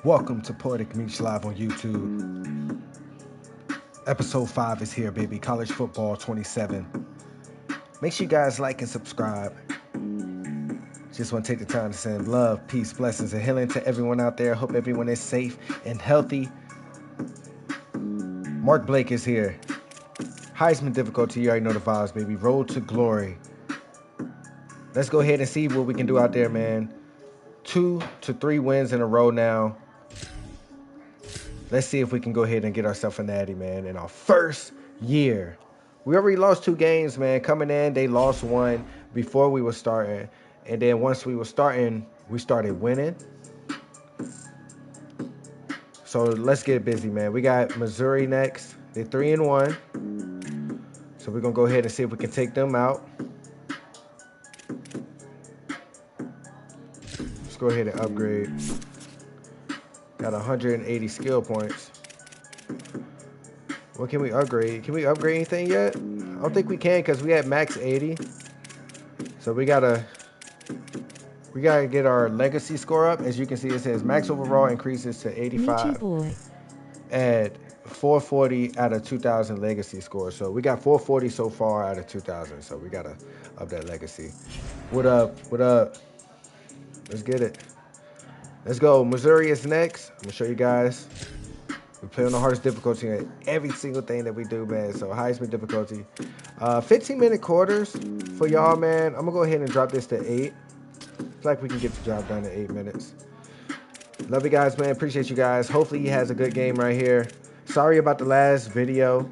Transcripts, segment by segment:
Welcome to Poeticmeech live on YouTube. Episode 5 is here, baby. College football 27. Make sure you guys like and subscribe. Just want to take the time to send love, peace, blessings, and healing to everyone out there. Hope everyone is safe and healthy. Mark Blake is here. Heisman difficulty, you already know the vibes, baby. Road to glory. Let's go ahead and see what we can do out there, man. 2 to 3 wins in a row now. Let's see if we can go ahead and get ourselves a natty, man, in our first year. We already lost 2 games, man. Coming in, they lost 1 before we were starting. And then once we were starting, we started winning. So let's get busy, man. We got Missouri next. They're 3-1. So we're going to go ahead and see if we can take them out. Let's go ahead and upgrade. Got 180 skill points. What can we upgrade? Can we upgrade anything yet? I don't think we can because we had max 80. So we gotta get our legacy score up. As you can see, it says max overall increases to 85 at 440 out of 2,000 legacy score. So we got 440 so far out of 2,000. So we gotta up that legacy. What up? What up? Let's get it. Let's go. Missouri is next. I'm gonna show you guys. We play on the hardest difficulty in every single thing that we do, man. So Heisman difficulty. 15-minute quarters for y'all, man. I'm gonna go ahead and drop this to 8. Feel like we can get the job done in 8 minutes. Love you guys, man. Appreciate you guys. Hopefully he has a good game right here. Sorry about the last video.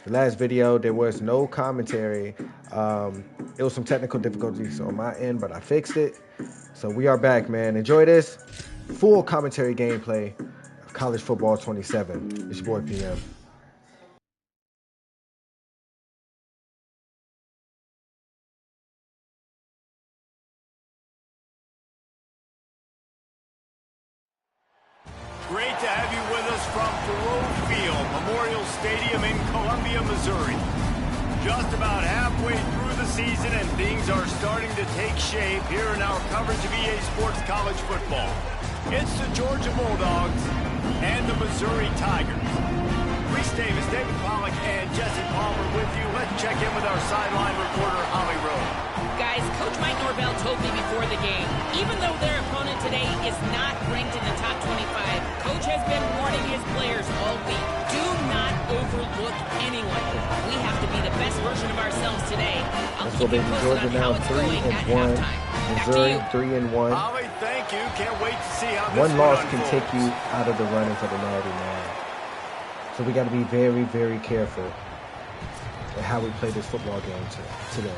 The last video, there was no commentary. It was some technical difficulties on my end, but I fixed it. So we are back, man. Enjoy this full commentary gameplay of College Football 27. It's your boy PM. Great to have you with us from Thoreau Field, Memorial Stadium in Columbia, Missouri. Just about halfway through the season and things are starting to take shape here in our coverage of EA Sports College Football. It's the Georgia Bulldogs and the Missouri Tigers. Reese Davis, David Pollack, and Jesse Palmer with you. Let's check in with our sideline reporter, Holly Rowe. Guys, Coach Mike Norvell told me before the game, even though their opponent today is not ranked in the top 25, Coach has been warning his players all week. Do not overlook anyone. We have to be the best version of ourselves today. I'll keep you posted on how it's going at halftime. Missouri 3-1. Holly, thank you. Can't wait to see how this One loss can unfolds. take you out of the running for the natty, man. So we got to be very, very careful at how we play this football game today.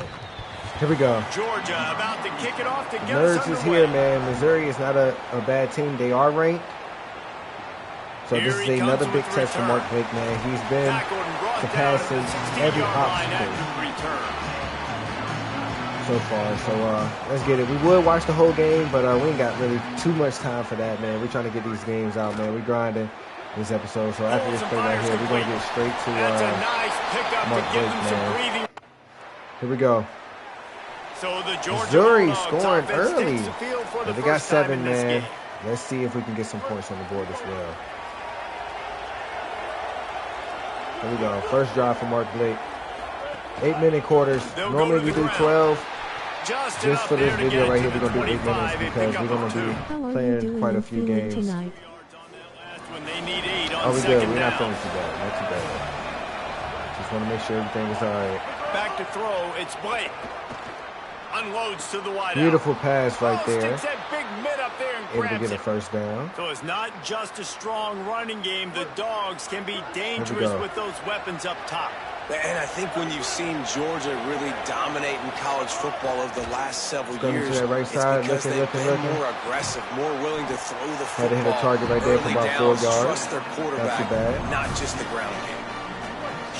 Here we go. Georgia about to kick it off to get Nerds us is underway. here, man. Missouri is not a bad team. They are ranked. So Here this he is another comes big with test for return. Mark Blake, man. He's been Tackled and brought down surpassing at the every 16-yard line obstacle after return. so far. So let's get it. We would watch the whole game, but we ain't got really too much time for that, man. We're trying to get these games out, man. We're grinding this episode. So after this play right here, we're going to get straight to That's a nice pickup Mark to give Blake, them some man. breathing. Here we go. So the Georgia Missouri Bulldogs scoring offense early. takes the field for the They got first time 7, in this man. game. Let's see if we can get some points on the board as well. Here we go. First drive for Mark Blake. 8-minute quarters. They'll go Normally to we the do ground. 12. Just Just for this enough there to video get right to here, we're the going to do 8 minutes 25 and because pick we're up going a to be two. How are you playing doing quite a in few Philly games. tonight? When they need 8 on Oh, we good. second We're not down. feeling too bad. Not too bad. Just want to make sure everything is all right. Back to throw. It's Blake. Unloads to the wide Beautiful pass right there. Sticks that big mid up there and Able to grabs get a it. first down. So it's not just a strong running game. The Dogs can be dangerous go. with those weapons up top. And I think when you've seen Georgia really dominate in college football over the last several Coming to years, that right it's side, because looking, they've been looking. more aggressive, more willing to throw the Had to football. hit a target right there for early about 4 downs, yards. Trust their quarterback, bad. not just the ground game.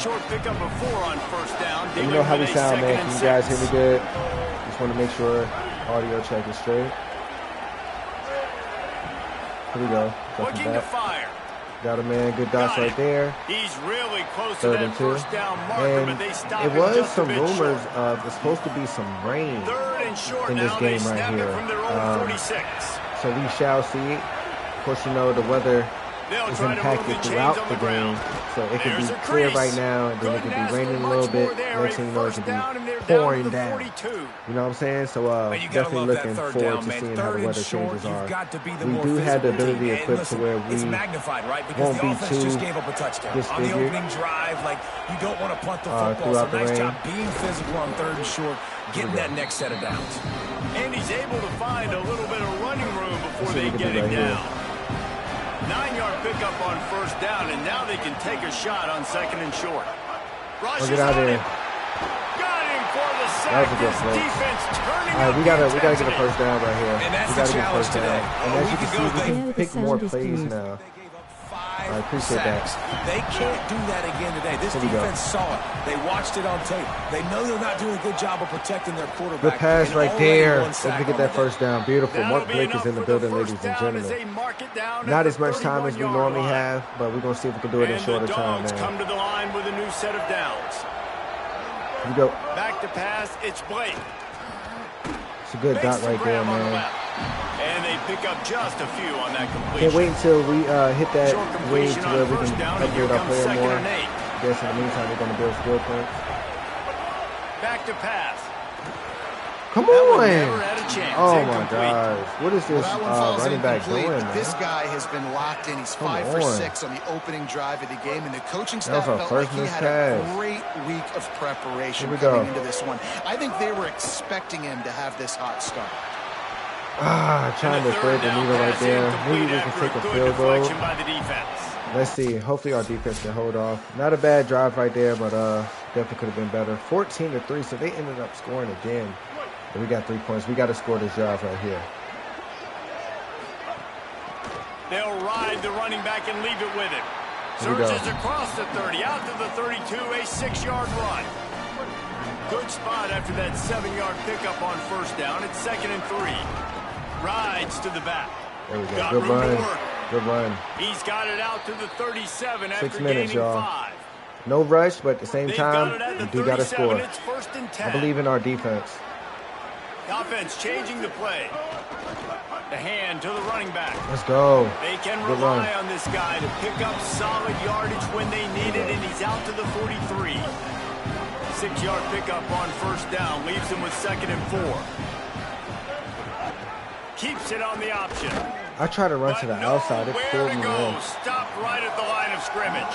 Short pickup of 4 on first down. You know how we Dealing with a sound, man. second Can and you guys hear 6. me good? Just want to make sure audio check is straight. Here we go. Jumping Looking to back. fire. Got a man. Good dots Got it. right there. He's really close to 3rd that and 2. first down marker, but And they stop it him was just a some bit rumors short. of it's supposed to be some rain 3rd and short in this now. game They right snap here. it from their own 46. So we shall see. course, you know the weather is impacted throughout the game, so it could be clear right now, and then it could be raining a little bit. Next thing you know, it could be pouring down. You know what I'm saying? So definitely looking forward to seeing how the weather changes are. We do have the ability equipped to where we won't be too disfigured throughout the rain. Being physical on 3rd and short, getting that next set of downs. And he's able to find a little bit of running room before they get him down. 9-yard pickup on 1st down, and now they can take a shot on 2nd and short. Rushes get out of there. Got him for the sack. That was a good play. Defense turning all right, we gotta get a intensity. 1st down right here. And that's We gotta the get a 1st down. challenge And as you can see, we can Yeah, pick the more sound is plays good. now. Five I appreciate that. sacks. They can't do that again today. This Here we go. defense saw it. They watched it on tape. They know they're not doing a good job of protecting their quarterback. Good pass and right already there. one Let's sack get on that the day. 1st down. Beautiful. That'll Mark be Blake is enough in the for building, first ladies and down as gentlemen. they mark it down Not at as much time as we 31-yard normally line. have, but we're going to see if we can do it in And shorter the time, Dogs come man. to the line with a new set of downs. Here we go. Back to pass, it's Blake. It's a good dot right there, man. And they pick up just a few on that completion. Can't wait until we hit that Short wage completion to on where we 1st can down, and here upgrade our comes player 2nd more. and 8. I guess in the meantime, we're going to build skill points. Back to pass. Come That one on! never had a chance. Oh my Incomplete. gosh. What is this Well, that one falls running back incomplete. doing, man? This guy has been locked in. He's Come 5 for on. 6 on the opening drive of the game, and the coaching That was staff our felt first like he missed had a pass. great week of preparation Here we coming go. into this one. I think they were expecting him to have this hot start. Trying to thread the needle right there. Maybe we can take a field goal. By the defense. Let's see. Hopefully our defense can hold off. Not a bad drive right there, but definitely could have been better. 14-3, so they ended up scoring again. And we got 3 points. We got to score this drive right here. They'll ride the running back and leave it with him. Here we go. Surges across the 30, out to the 32, a 6-yard run. Good spot after that 7-yard pickup on 1st down. It's 2nd and 3. Rides to the back. There we go. Got Good room to run. work. Good run. He's got it out to the 37 after 6 minutes, gaining y'all. 5. No rush, but at the same They've time, got it at the we do got to 37. score. It's 1st and 10. I believe in our defense. Offense changing the play. The hand to the running back. Let's go. They can Good rely run. on this guy to pick up solid yardage when they need it, and he's out to the 43. 6-yard pickup on 1st down leaves him with 2nd and 4. Keeps it on the option. I try to run to the outside. It Nowhere pulled to me go. in. Stopped right at the line of scrimmage.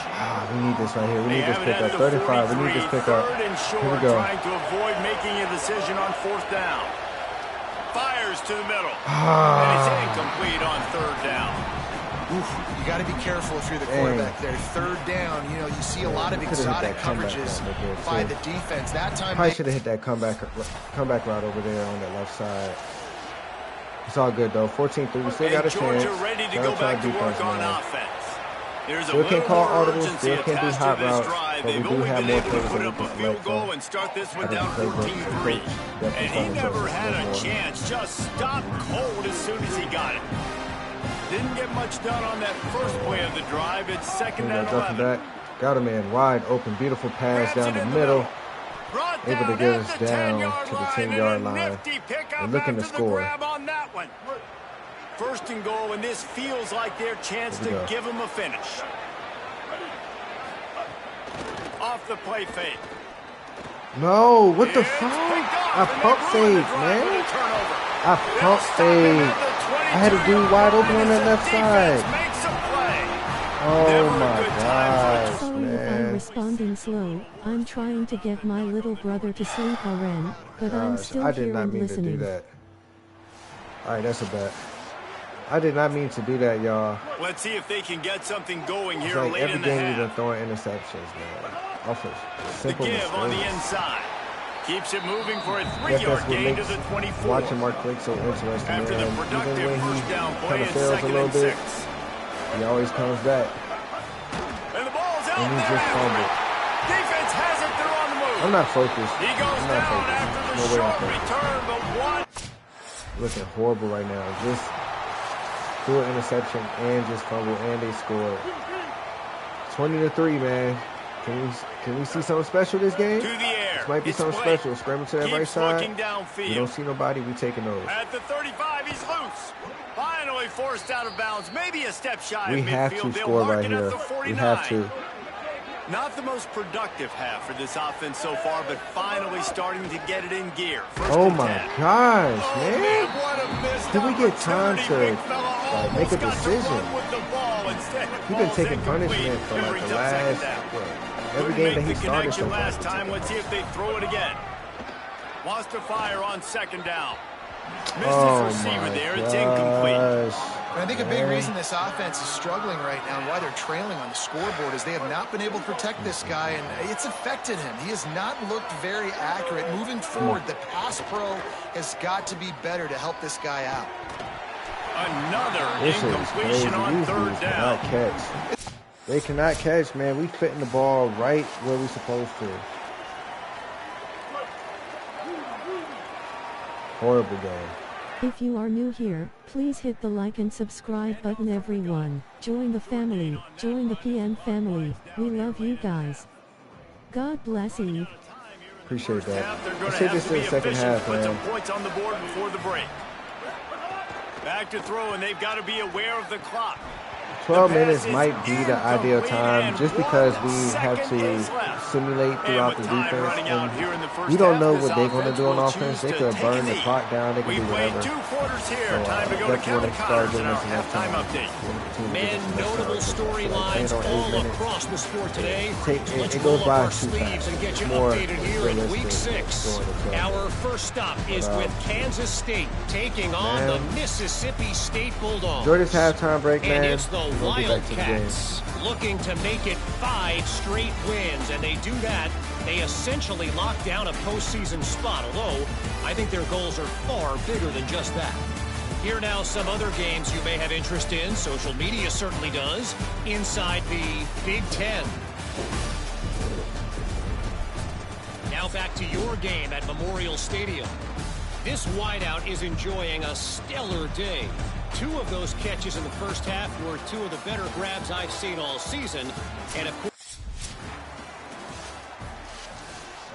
We need this right here. We They need this have it at pickup. the 35. We need this 43, pickup. 3rd and short, Here we go. trying to avoid making a decision on 4th down. Fires to the middle. Ah. And it's incomplete on 3rd down. Oof, you got to be careful if you're the Dang. quarterback there. 3rd down, you know, you see a lot of Could've hit exotic that comeback coverages route right there, by too. the defense. That time, Probably should have hit that comeback route over there on that left side. It's all good, though. 14-3. We still got a And Georgia chance. ready to Gotta go try back to defense, work on man. offense. There's a Still little can call more audibles, urgency still can do attached hot to this routes, drive. but we They've do only have been more able to plays put that up we a can field select goal from. and start this one Out of down the playbook, 14-3. definitely And he trying to never focus a had little a more. chance. Just stopped cold as soon as he got it. Didn't get much done on that first play of the drive. It's 2nd and 11. Back. Got a man wide open. Beautiful pass down the middle. Brought Able to down get at us the down 10-yard to the line, 10-yard and a line. nifty pickup And looking to after the score. grab on that one. 1st and goal, and this feels like their chance Here we to go. give them a finish. Off the play fake. No, what the It's fuck? picked off, I and they pump ruined the fake, drive with man. a turnover. I They'll pump stop him fake. at the I had a 22-yard dude wide line open on as that the left defense side. makes a play. Oh Never a my good time for a gosh, Sorry if I'm man. responding slow. I'm trying to get my little brother to sleep already, but I'm Gosh, still I did here not and mean to do listening. that. All right, that's a bet. I did not mean to do that, y'all. Let's see if they can get something going It's here like late every in the game we've been half. throwing interceptions, man. Off of The simple give on the mistakes. inside. Keeps it moving for a Guess 3-yard that's what gain to makes the 24. watching Mark Blake so interesting, After man. the Even productive when first he down kind play, of it's fails a 2nd little and bit, 6. he always comes back. And the ball's out And he there. just fumbled. Defense has it. They're on the move. I'm not focused. He goes I'm not down focused. after the No way I'm short focused. return, but one. Looking horrible right now. Just threw an interception and just fumbled, and they scored. 20-3, man. Can we see something special this game? To the air. This might be It's something Blake. special. Scramble to that right Keeps side. looking We downfield. don't see nobody. We taking those. At the 35, he's loose. Finally forced out of bounds, maybe a step shy We of have midfield. to They'll score mark right it at here. the 49. We have to. Not the most productive half for this offense so far, but finally starting to get it in gear. First Oh and my 10. gosh, Oh, man. what a missed Did we get time opportunity. to Big fella like, make a almost got to decision? run with the ball. Instead, We've been ball's taking incomplete. punishment for Very like the tough second last down. every Couldn't game that make he the started connection so far. last time. Let's see if they throw it again. Wants to fire on second down. Misses Oh receiver my there. It's incomplete. gosh. And I think a big reason this offense is struggling right now and why they're trailing on the scoreboard is they have not been able to protect this guy, and it's affected him. He has not looked very accurate. Moving forward, the pass pro has got to be better to help this guy out. Another This is crazy. incompletion on These third dudes down. cannot catch. They cannot catch, man. We fitting the ball right where we supposed to. Horrible game. If you are new here, please hit the like and subscribe button everyone. Join the family, join the PN family. We love you guys. God bless Eve. Appreciate that. They're going Let's to hit have this to in be the second efficient, half, put some man. points on the board before the break. Back to throw, and they've got to be aware of the clock. 12 minutes might be the ideal time just because we have to simulate throughout the defense. And we don't know what they're going to do on offense. They could burn the clock down. They could do whatever. Two quarters here. So, Time to go to definitely Kevin start Connors in giving our us enough halftime time. update. Man, notable storylines all across the sport today. Let's It roll goes up by our too sleeves fast. and get you More updated here in Week realistic 6. going to 12. Our first stop is with Kansas State taking on the Mississippi State Bulldogs. Enjoy this halftime break, man. And it's the We'll get back to the game. Wildcats looking to make it 5 straight wins, and they do that. They essentially lock down a postseason spot, although I think their goals are far bigger than just that. Here are now some other games you may have interest in. Social media certainly does. Inside the Big Ten. Now back to your game at Memorial Stadium. This wideout is enjoying a stellar day. 2 of those catches in the first half were 2 of the better grabs I've seen all season. And of course,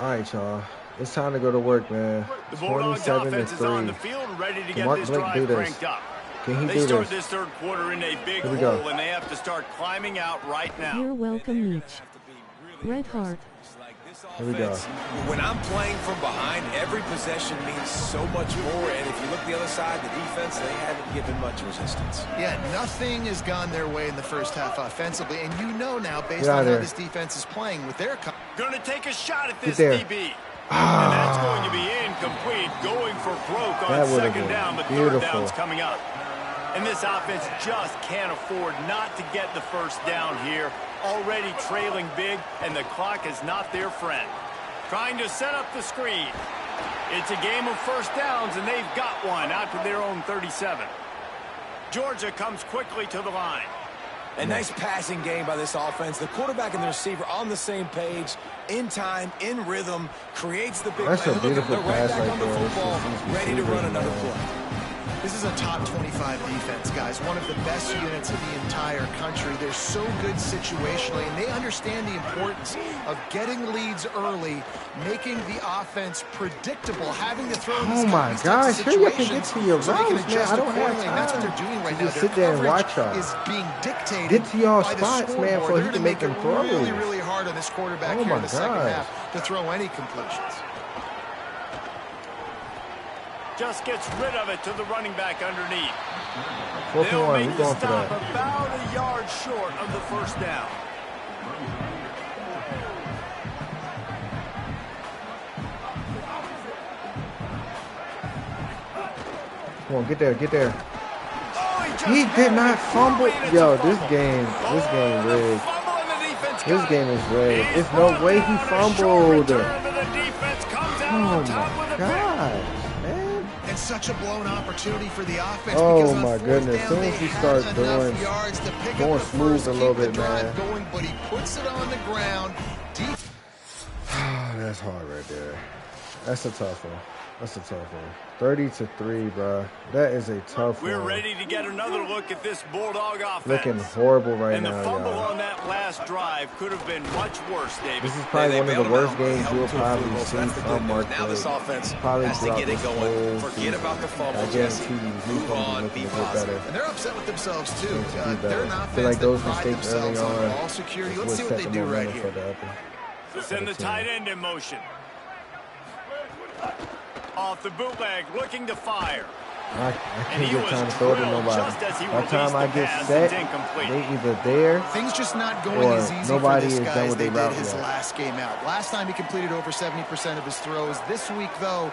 All right, y'all. It's time to go to work, man. The Bulldogs offense is on the 27-3. field, ready to get Mark this Blake drive do this? cranked up. Can he They do start this? this third quarter in a big Here we go. hole, and they have to start climbing out right now. You're welcome, Meech. Red Heart. Here we go. When I'm playing from behind, every possession means so much more. And if you look the other side, the defense, they haven't given much resistance. Yeah, nothing has gone their way in the first half offensively, and you know now, based Get out on how there. this defense is playing with their... Going to take a shot at this there. DB. And that's going to be incomplete, going for broke on That would've second been down, but beautiful. third down's coming up. And this offense just can't afford not to get the first down here. Already trailing big, and the clock is not their friend. Trying to set up the screen. It's a game of first downs, and they've got one out to their own 37. Georgia comes quickly to the line. A nice passing game by this offense. The quarterback and the receiver on the same page, in time, in rhythm, creates the big That's play. a beautiful They're right pass back right on the there. This football, is ready to run another man. play. This is a top 25 defense, guys. One of the best units in the entire country. They're so good situationally, and they understand the importance of getting leads early, making the offense predictable, having to throw in these Oh my these types of gosh, hurry up and get situations to your so they can routes, man. adjust I don't have accordingly. And that's what time they're doing right to now. just Their sit there and coverage watch y'all. is being dictated Get to y'all by the spots, man, scoreboard. so he They're can gonna make them it really, throws. really hard on this quarterback Oh here my in the second gosh. half to throw any completions. Just gets rid of it to the running back underneath. 4th They'll and 1. make We're the going for stop that. about a yard short of the first down. Come on, get there, get there. Oh, just He did had not it. fumble. It's a Yo, fumble. this game The rigged. fumble and the defense This got game it. is rigged. He's There's no brought way he down. A short fumbled. return to the defense comes out Oh on top my with a pick. gosh, man. And such a blown opportunity for the offense. Oh because on my fourth goodness. down, Soon as they he had starts enough doing- yards to pick going up the smooth first, a little keep the bit, drive man. going, but he puts it on the ground. Deep. That's hard right there. That's a tough one. That's a tough one. 30-3, bro. That is a tough We're one. ready to get another look at this Bulldog offense. Looking horrible right and now, the fumble y'all. on that last drive could have been much worse, David. This is probably one of the worst games you'll probably see from Mark Now this offense probably has to throughout get it this going. whole Forget season. about the fumble, I Jesse. guarantee you, he's Move going to on, be be looking to get better. positive. And they're upset with themselves, too. They're They're an I feel like offense those that pride mistakes early themselves on on ball security. Let's would see what set they the do right momentum for here. the Send the tight end in motion. Off the bootleg, looking to fire. I can't get time to throw it to nobody. By the time I get set, they either there. Things just not going or as easy nobody for this is guy done as with they their did route his yet. last game out. Last time he completed over 70% of his throws. This week, though,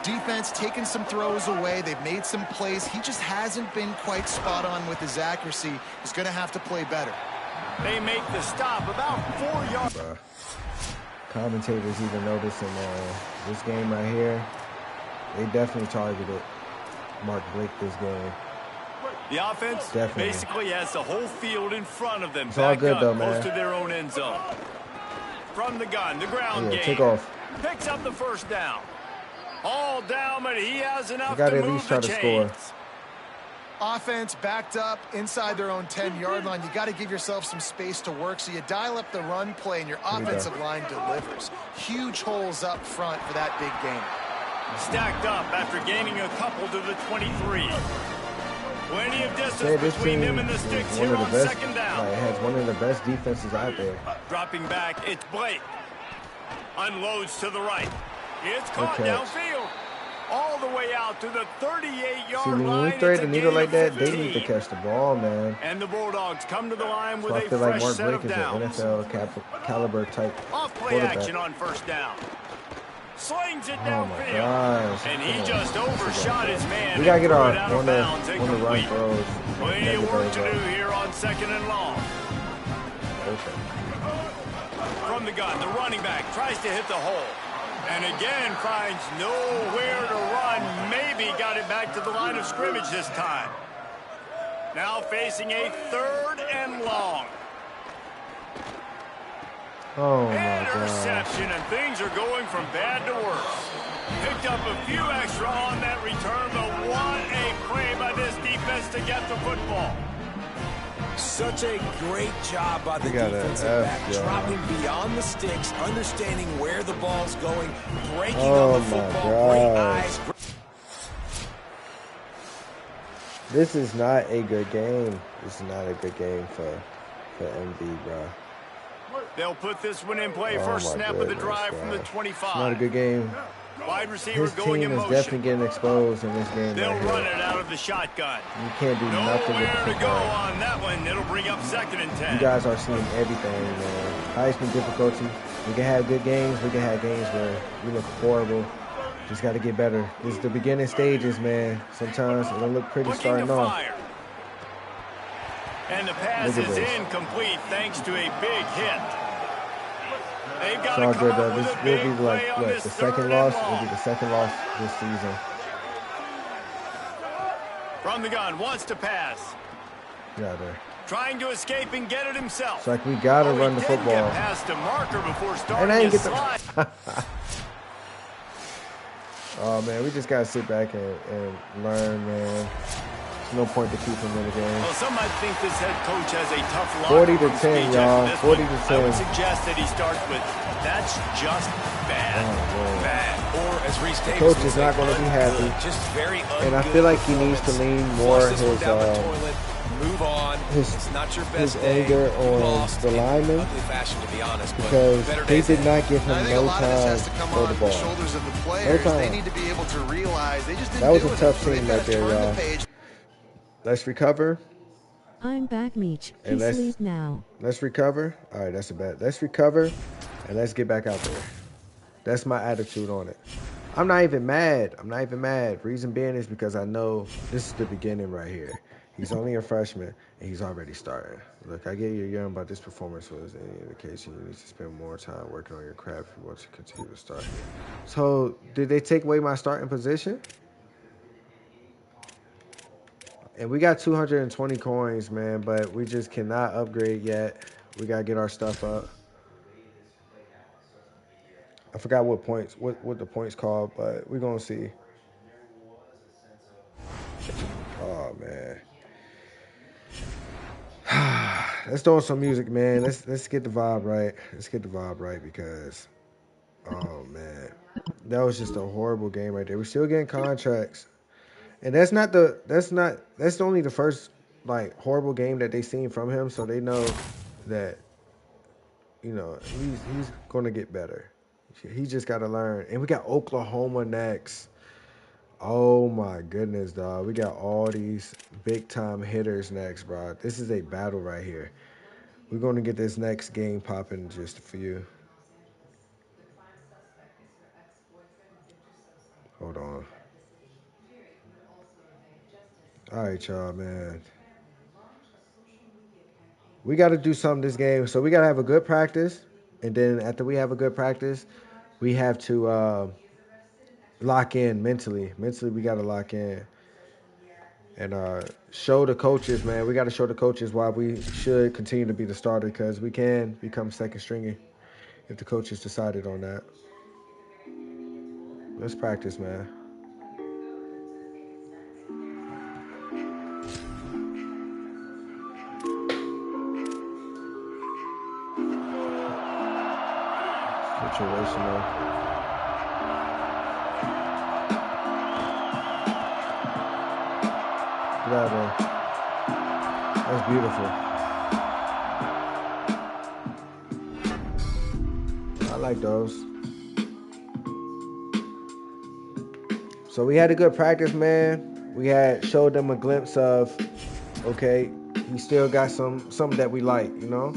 defense taking some throws away. They've made some plays. He just hasn't been quite spot on with his accuracy. He's going to have to play better. They make the stop about 4 yards. Commentators even noticing this game right here. They definitely targeted Mark Blake this game. The offense Definitely. basically has the whole field in front of them. It's all good, up though, close man. to their own end zone. From the gun, the ground game. Take off. Picks up the first down. All down, but he has enough You got to to at move least try the to score. chains. Offense backed up inside their own 10-yard line. You got to give yourself some space to work, so you dial up the run play, and your offensive line delivers. Huge holes up front for that big game. Stacked up after gaining a couple to the 23. Plenty of Say distance this between team them and the is sticks one here of on the best. second down. It has one of the best defenses out there. Dropping back, it's Blake. Unloads to the right. It's caught Okay. downfield. All the way out to the 38-yard See, when line. you thread It's the a needle gain like of that, they 15. need to catch the ball, man. And the Bulldogs come to the line with So I a feel like fresh Mark set Blake of is an downs. NFL caliber type Off play quarterback. action on first down. Slings it Oh my downfield. gosh. And Come he on. just overshot his man. We gotta and get threw our it out of on the bounds, run incomplete. throws. Plenty Gotta of get work to those do up. here on second and long. Okay. From the gun, the running back tries to hit the hole. And again finds nowhere to run. Maybe got it back to the line of scrimmage this time. Now facing a 3rd and long. Oh my god. Interception, and things are going from bad to worse. Picked up a few extra on that return, but what a play by this defense to get the football. Such a great job by the We got an defensive F, back, y'all. dropping beyond the sticks, understanding where the ball's going, breaking Oh on the my football, great gosh. eyes. This is not a good game. This is not a good game for MB, bro. They'll put this one in play. Oh First my snap of the goodness, drive from the bro. 25. It's not a good game. Wide receiver His going team in is motion. definitely getting exposed in this game They'll right run here. it out of the shotgun. You can't do nothing with Nowhere the to go football. on that one. It'll bring up 2nd and 10. You guys are seeing everything, man. Heisman difficulty. We can have good games. We can have games where we look horrible. Just got to get better. This is the beginning stages, man. Sometimes it'll look pretty Looking starting to off. fire. And the pass Look at is this. incomplete thanks to a big hit. They've got It's to all come good, up though. with This a will big be like, play on what, this the 3rd second and loss? long. It'll be the second loss this season. From the gun, wants to pass. Yeah, there. Trying to escape and get it himself. It's like we got to run the He did football. get past a marker before starting And I ain't his get slide. the... Oh, man, we just got to sit back and learn, man. There's no point to keep him in the game. Well, some might think this head coach has a tough locker 40 to room 10, speech y'all. after this 40 one. to I would 10. suggest that he starts with, that's just bad. Oh, man. Bad. Or as Reese Davis coach would is say, not gonna be happy. ungood. Just very And I ungood feel like he needs to performance. lean more Flush this one his, down the toilet. Move on. It's not your his best day. anger You on lost the in linemen ugly fashion, to be honest, but because better they days did ahead. not give him I think a no lot of this time has to come for on the the ball. shoulders of the players. time. They need to be able to realize they just didn't That was do a it. tough So they've scene got right to there, turn the y'all. page. Let's recover. I'm back, Meech. And He let's- sleep now. Let's recover. All right, that's a bad. Let's recover, and let's get back out there. That's my attitude on it. I'm not even mad. I'm not even mad. Reason being is because I know this is the beginning right here. He's only a freshman, and he's already starting. Look, I get you're young, but this performance was any indication you need to spend more time working on your craft if you want to continue to start here. So, did they take away my starting position? And we got 220 coins, man, but we just cannot upgrade yet. We got to get our stuff up. I forgot what the points called, but we're gonna see. Oh man. Let's throw on some music, man. Let's get the vibe right. Let's get the vibe right because oh man. That was just a horrible game right there. We're still getting contracts. And that's only the first like horrible game that they've seen from him, so they know that he's gonna get better. He just gotta learn. And we got Oklahoma next. Oh my goodness, dog. We got all these big time hitters next, bro. This is a battle right here. We're gonna get this next game popping just for you. Hold on. All right, y'all, man. We got to do something this game. So we got to have a good practice. And then after we have a good practice, we have to lock in mentally. Mentally, we got to lock in. And show the coaches, man. We got to show the coaches why we should continue to be the starter because we can become second stringy if the coaches decided on that. Let's practice, man. Situational. That's beautiful. I like those. So we had a good practice, man. We had showed them a glimpse of, okay, he still got something that we like, you know?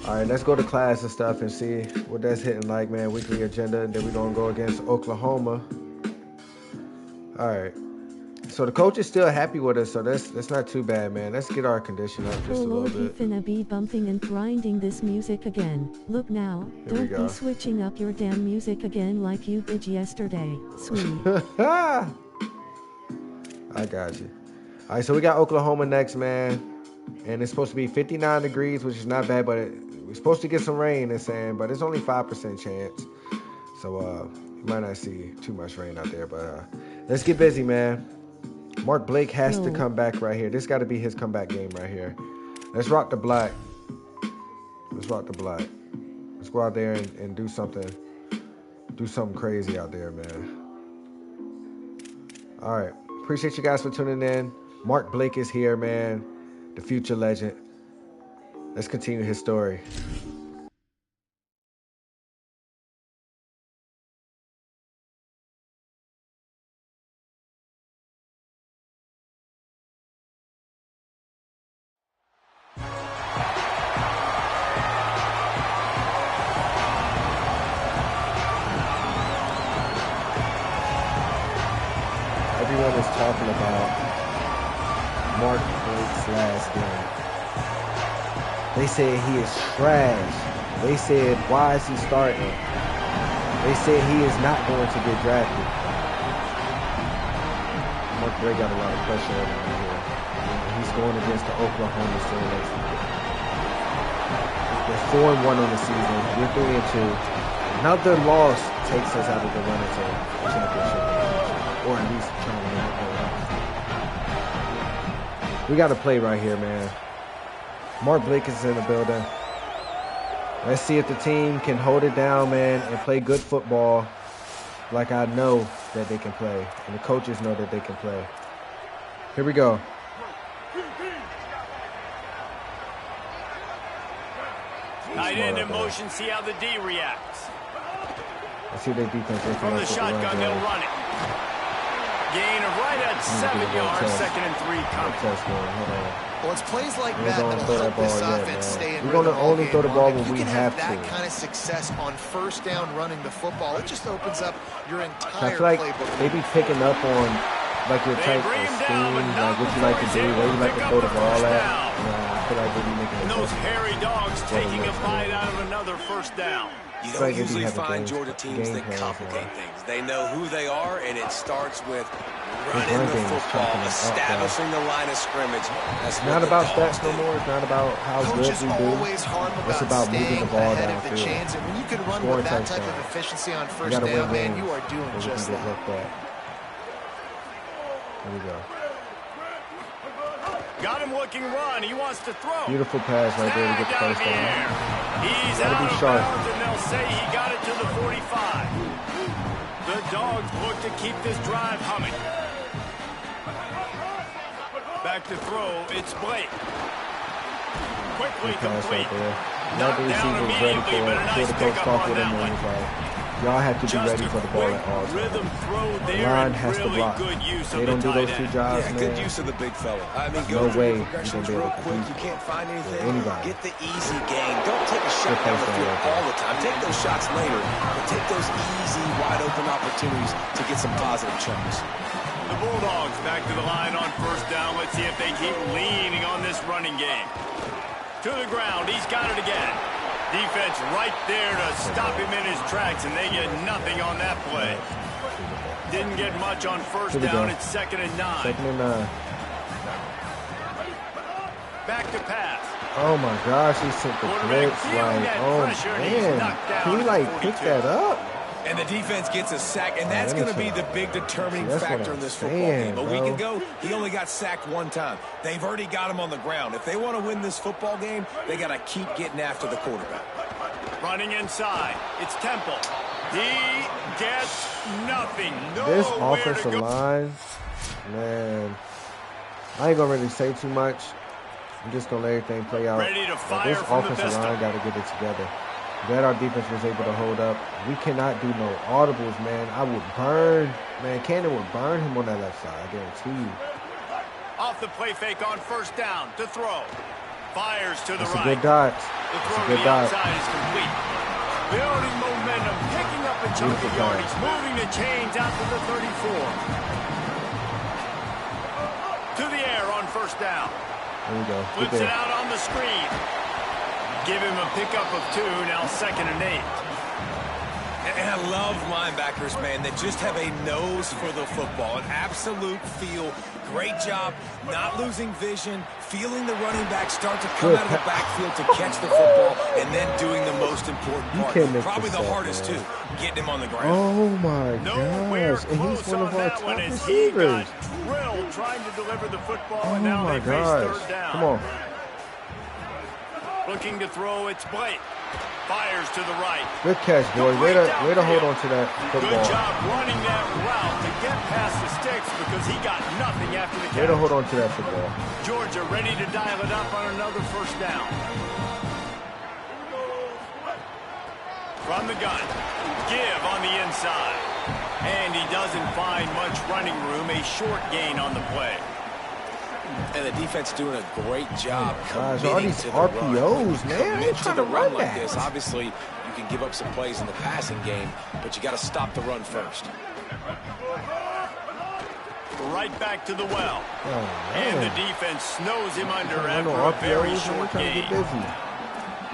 All right, let's go to class and stuff and see what that's hitting like, man. Weekly agenda, and then we're going to go against Oklahoma. All right. So the coach is still happy with us, so that's not too bad, man. Let's get our condition up just a little bit. He finna be bumping and grinding this music again. Look now, don't be switching up your damn music again like you did yesterday. Sweet. I got you. All right, so we got Oklahoma next, man. And it's supposed to be 59 degrees, which is not bad, but we're supposed to get some rain, they're saying, but it's only 5% chance. So you might not see too much rain out there, but let's get busy, man. Mark Blake has to come back right here. This got to be his comeback game right here. Let's rock the black. Let's rock the black. Let's go out there and do something. Do something crazy out there, man. All right. Appreciate you guys for tuning in. Mark Blake is here, man. The future legend. Let's continue his story. Everyone is talking about Mark Blake's last game. They said he is trash. They said, why is he starting? They said he is not going to get drafted. Mark Blake got a lot of pressure on him here. He's going against the Oklahoma Steelers. They're 4-1 on the season. We're 3-2. Another loss takes us out of the running to championship. Or at least trying to make it. We got to play right here, man. Mark Blake is in the building. Let's see if the team can hold it down, man, and play good football like I know that they can play. And the coaches know that they can play. Here we go. Tight end in motion, see how the D reacts. Let's see their defense. From the shotgun, they'll run it. Gain of right at 7 yards, 2nd and 3 coming. Well, it's plays like that that'll help this offense stay in rhythm. We're going to only throw the ball when we have to. If you can have that kind of success on first down running the football, it just opens up your entire I feel like playbook. they be picking up on like your type of scheme, like what you like to do, where you like to throw the ball at. I feel like we'll be making And those hairy dogs taking a bite out of another first down. You don't usually find Georgia teams that complicate things. They know who they are, and it starts with running the football, establishing the line of scrimmage. It's not about stats no more. It's not about how good we do. It's about moving the ball downfield. And when you can run with that type of efficiency on first down, man, you are doing just that. There we go. Got him looking run. He wants to throw. Beautiful pass right there to get the first down. He's out of bounds, and they'll say he got it to the 45. The Dogs look to keep this drive humming. Back to throw. It's Blake. Quickly complete. Not the receivers ready for it. Before the coach talked with him, and was like, y'all have to be ready for the ball at all times. The line has to block. They don't do those two jobs, man. Good use of the big fella. I mean, no way you're going to be able to compete. You can't find anything. Get the easy gain. Don't take a shot down the field all the time. Take those shots later, but take those easy, wide-open opportunities to get some positive chunks. The Bulldogs back to the line on first down. Let's see if they keep leaning on this running game. To the ground. He's got it again. Defense right there to stop him in his tracks, and they get nothing on that play. Didn't get much on first down. It's 2nd and 9. 2nd and 9. Back to pass. Oh my gosh, he sent the blitz. Like, oh man, can you like pick that up? And the defense gets a sack, and that's going to be the big determining factor in this football game. A week ago, he only got sacked one time. They've already got him on the ground. If they want to win this football game, they got to keep getting after the quarterback. Running inside. It's Temple. He gets nothing. This offensive line, man, I ain't going to really say too much. I'm just going to let everything play out. Ready to fire this offensive line got to get it together. That our defense was able to hold up. We cannot do no audibles, man. I would burn, man. Cannon would burn him on that left side, I guarantee you. Off the play fake on first down to throw. Fires to the right. That's a good dot. The throw to the outside is complete. Building momentum, picking up a chunk of yardage, moving the chains out to the 34. To the air on first down. There we go. Flips it out on the screen. Give him a pickup of 2, now 2nd and 8. And I love linebackers, man, that just have a nose for the football, an absolute feel. Great job not losing vision, feeling the running back start to come out of the backfield to catch the football, and then doing the most important part. Probably the hardest, too, getting him on the ground. Oh, my gosh. And he's one of our top receivers. Drilled trying to deliver the football, oh, and now my they face gosh. 3rd down. Come on. Looking to throw, it's Blake. Fires to the right. Good catch, boys. Way to hold on to that football. Good job running that route to get past the sticks because he got nothing after the catch. Way to hold on to that football. Georgia ready to dial it up on another first down. From the gun. Give on the inside. And he doesn't find much running room. A short gain on the play. And the defense doing a great job committing all these to the RPOs, run. man. Commit to the run like this. Obviously, you can give up some plays in the passing game, but you got to stop the run first. Right back to the well. Oh, and the defense snows him under after a very short gain.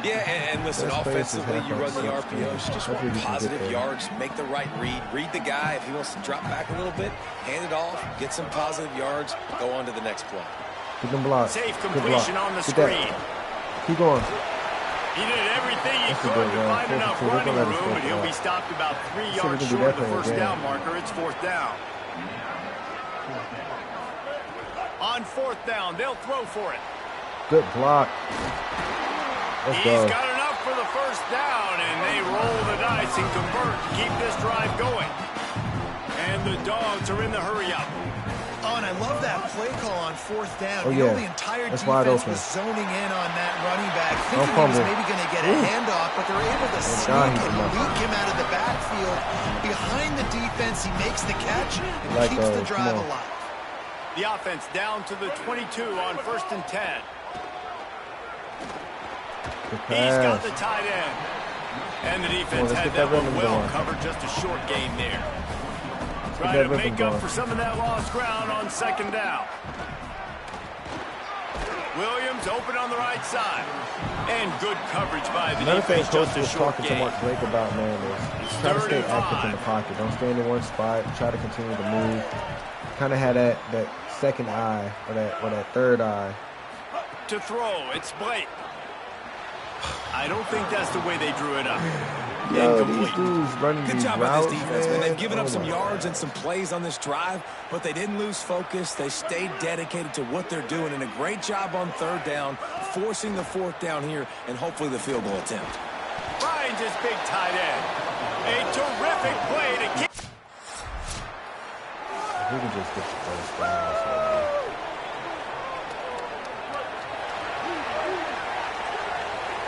Yeah, and listen, offensively, you run the RPOs, you just want positive yards, make the right read the guy. If he wants to drop back a little bit, hand it off, get some positive yards, go on to the next play. Keep them blocked. Safe completion on the screen. Keep going. He did everything he could to find enough running room, and he'll be stopped about 3 yards short of the first down marker. It's 4th down. On 4th down, they'll throw for it. Good block. He's got enough for the first down, and they roll the dice and convert to keep this drive going. And the Dogs are in the hurry-up. Oh, and I love that play call on 4th down. Oh, you yeah. know, the entire That's defense was zoning in on that running back, thinking he was maybe going to get a handoff, but they're able to sneak and leak him out of the backfield. Behind the defense, he makes the catch and keeps the drive alive. The offense down to the 22 on 1st and 10. He's got the tight end. And the defense had that one well covered, just a short gain there. Get Trying that to rhythm make up going. for some of that lost ground on second down. Williams open on the right side. And good coverage by the Another thing defense. Coach Just a was short talking to gain. Mark Blake about, man, is try to stay active in the pocket. Don't stand in one spot. Try to continue to move. Kind of had that second eye or that third eye. To throw, it's Blake. I don't think that's the way they drew it up. Yo, these dudes running Good these job routes, by this defense, man. They've given Oh up some my yards God. and some plays on this drive, but they didn't lose focus. They stayed dedicated to what they're doing, and a great job on third down, forcing the fourth down here, and hopefully the field goal attempt. Finds his big tight end. A terrific play to keep. If we can just get the first down. So.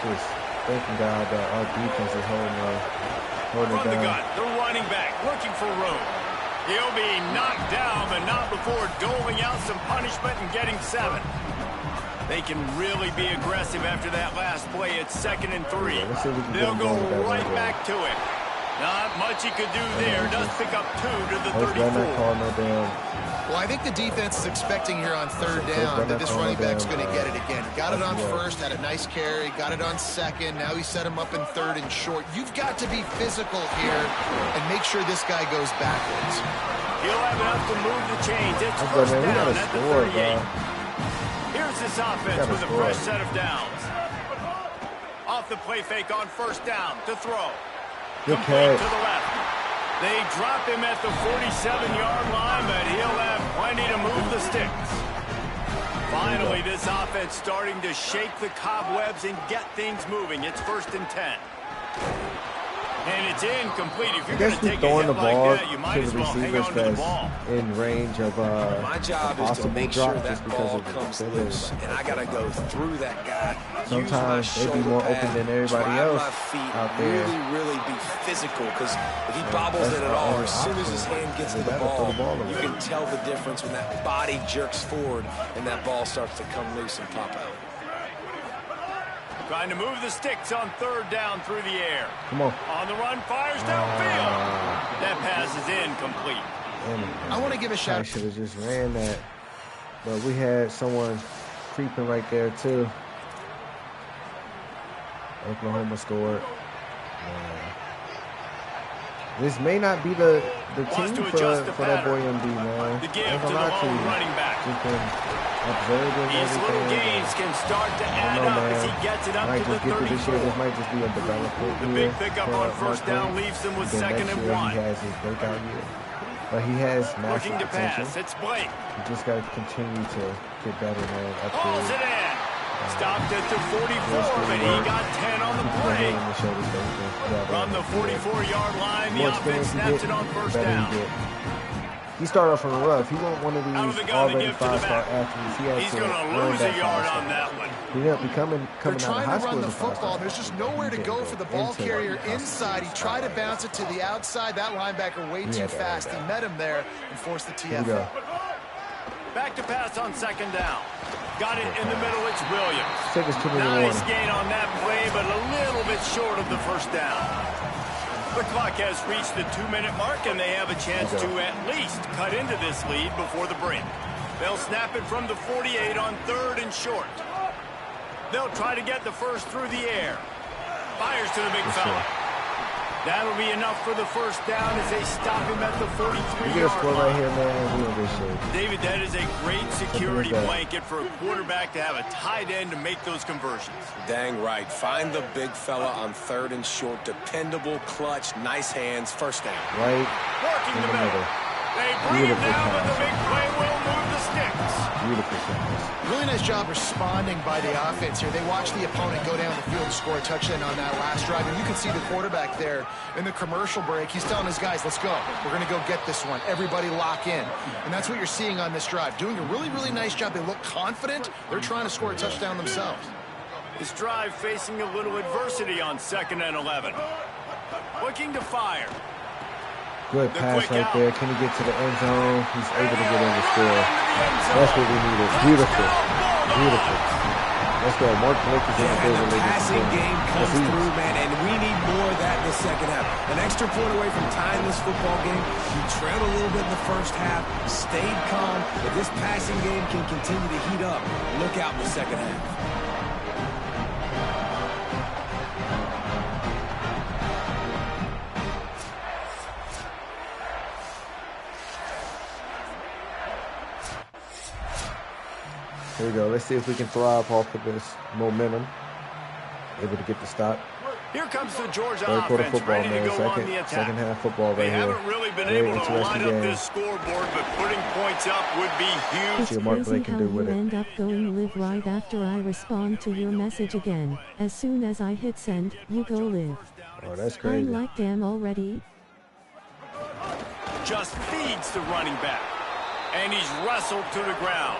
Just thanking God that our defense is holding it From the down. gun, the running back looking for room. He'll be knocked down, but not before doling out some punishment and getting 7. They can really be aggressive after that last play. It's 2nd and 3. Yeah, let's see if we can They'll get go him going with that right run game. back to it. Not much he could do there. Does pick up 2 to the Coach better not 34. call no damn. Well, I think the defense is expecting here on third down that this running back's going to get it again. He got it on first, had a nice carry, got it on second. Now he set him up in third and short. You've got to be physical here and make sure this guy goes backwards. He'll have enough to move the chains. It's That's first good, man. We down gotta at the score, 38. bro. Here's this offense gotta with a score. fresh set of downs. Off the play fake on first down to throw. Good Complete catch. to the left. They drop him at the 47-yard line, but he'll have plenty to move the sticks. Finally, this offense starting to shake the cobwebs and get things moving. It's 1st and 10. And it's incomplete. If I you're going guess to we're take a throwing hit the like ball that, you might to as the well hang receivers on to the ball. that's in range of My job is to possible make drop sure just that because ball of the comes ability. loose, and I got to go through that guy. Sometimes use my they be more shoulder open pad, than everybody drive else my feet, out there. really be physical, because if he bobbles that's it at the all, only as soon as option. his hand gets to They the gotta throw ball, the ball you away. can tell the difference when that body jerks forward and that ball starts to come loose and pop out. Trying to move the sticks on third down through the air. Come on. On the run, fires downfield. That pass is incomplete. And I want to give a I shout should have just ran that. But we had someone creeping right there, too. Oklahoma scored. This may not be the Wants team to adjust the for that boy pattern. MD, man. The give Ain't to gonna the lie to lone you. running back. Just been observing These little everything. gains can start to I add don't know, up as he man. gets it up Might to the just get to this year. 34. This might just be a development The year big pickup for on Mark first down Blake. leaves him with Then 2nd next and year 1. he has his breakout year. But he has massive Looking to potential. pass. It's Blake. You just got to continue to get better, man. Up Hauls it there. in. Stopped at the 44, but he got 10 on the play. From the 44-yard line, the More offense experience snaps he it on get, first the better down. he get. He started off from the rough. He wasn't one of Out of these the gun to already give to the 5-star back. athletes. He has He's to going to earn lose that a yard 5-star. on that one. He ended up coming They're out of trying high to school run as the a 5-star. football. There's just nowhere to go for the ball carrier inside. He tried to bounce it to the outside. That linebacker way too fast. He met him there and forced the Here we go. TFL. Back to pass on 2nd down. Got it in the middle. It's Williams. Take us 2 minute Nice warning. gain on that play, but a little bit short of the first down. The clock has reached the 2-minute mark, and they have a chance to at least cut into this lead before the break. They'll snap it from the 48 on 3rd and short. They'll try to get the first through the air. Fires to the big fella. That'll be enough for the first down as they stop him at the We get a score 43-yard right line. here, man. We in good shape. David, that is a great security that. blanket for a quarterback to have a tight end to make those conversions. Dang right. Find the big fella on 3rd and short. Dependable, clutch, nice hands. First down. Right Working in the the middle. middle. They bring him Beautiful down, but the pass. big play will move the sticks. Beautiful pass. Really nice job responding by the offense here. They watched the opponent go down the field and score a touchdown on that last drive. And you can see the quarterback there in the commercial break. He's telling his guys, let's go. We're going to go get this one. Everybody lock in. And that's what you're seeing on this drive. Doing a really, really nice job. They look confident. They're trying to score a touchdown themselves. This drive facing a little adversity on 2nd and 11. Looking to fire. Good The pass quick right out. there. Can he get to the end zone? He's able to get in the score. That's what we needed. Beautiful. Beautiful. Let's go. Mark Blake is in the And building. the passing game comes That's through, man, and we need more of that in the second half. An extra point away from tying this football game. You trailed a little bit in the first half, stayed calm. If this passing game can continue to heat up, look out in the second half. Here we go. Let's see if we can thrive off of this momentum. Able to get the stop. Here comes the Georgia Third quarter offense, football, ready to man. go on the attack. Second half football They right here. haven't really been Very able to line interesting up game. this scoreboard, but putting points up would be huge. It's See what Mark crazy Blake can how do you with it. end up going live right after I respond to your message again. As soon as I hit send, you go live. Oh, that's I'm crazy. like, damn already. Just feeds the running back. And he's wrestled to the ground.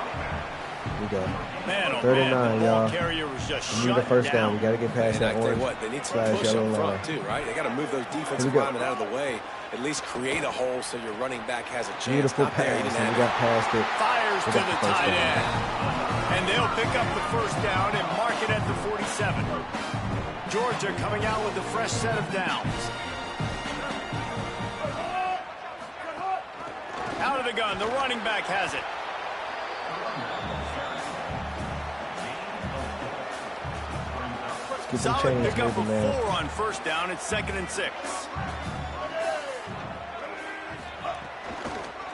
We go. Man, oh 39, man, the ball y'all. carrier was just We need a shut first down. We down. got to get past And I that tell you orange what, they need some slash push yellow up front line. too, right? They got to move those defensive go. linemen out of the way. At least create a hole so your running back has a chance. Beautiful Not there, he pass, didn't and we have got past it. Fires We to got the the first tight down. end. And they'll pick up the first down and mark it at the 47. Georgia coming out with a fresh set of downs. Out of the gun, the running back has it. Get them Solid chains pickup of moving, man. 4 on first down. It's 2nd and 6.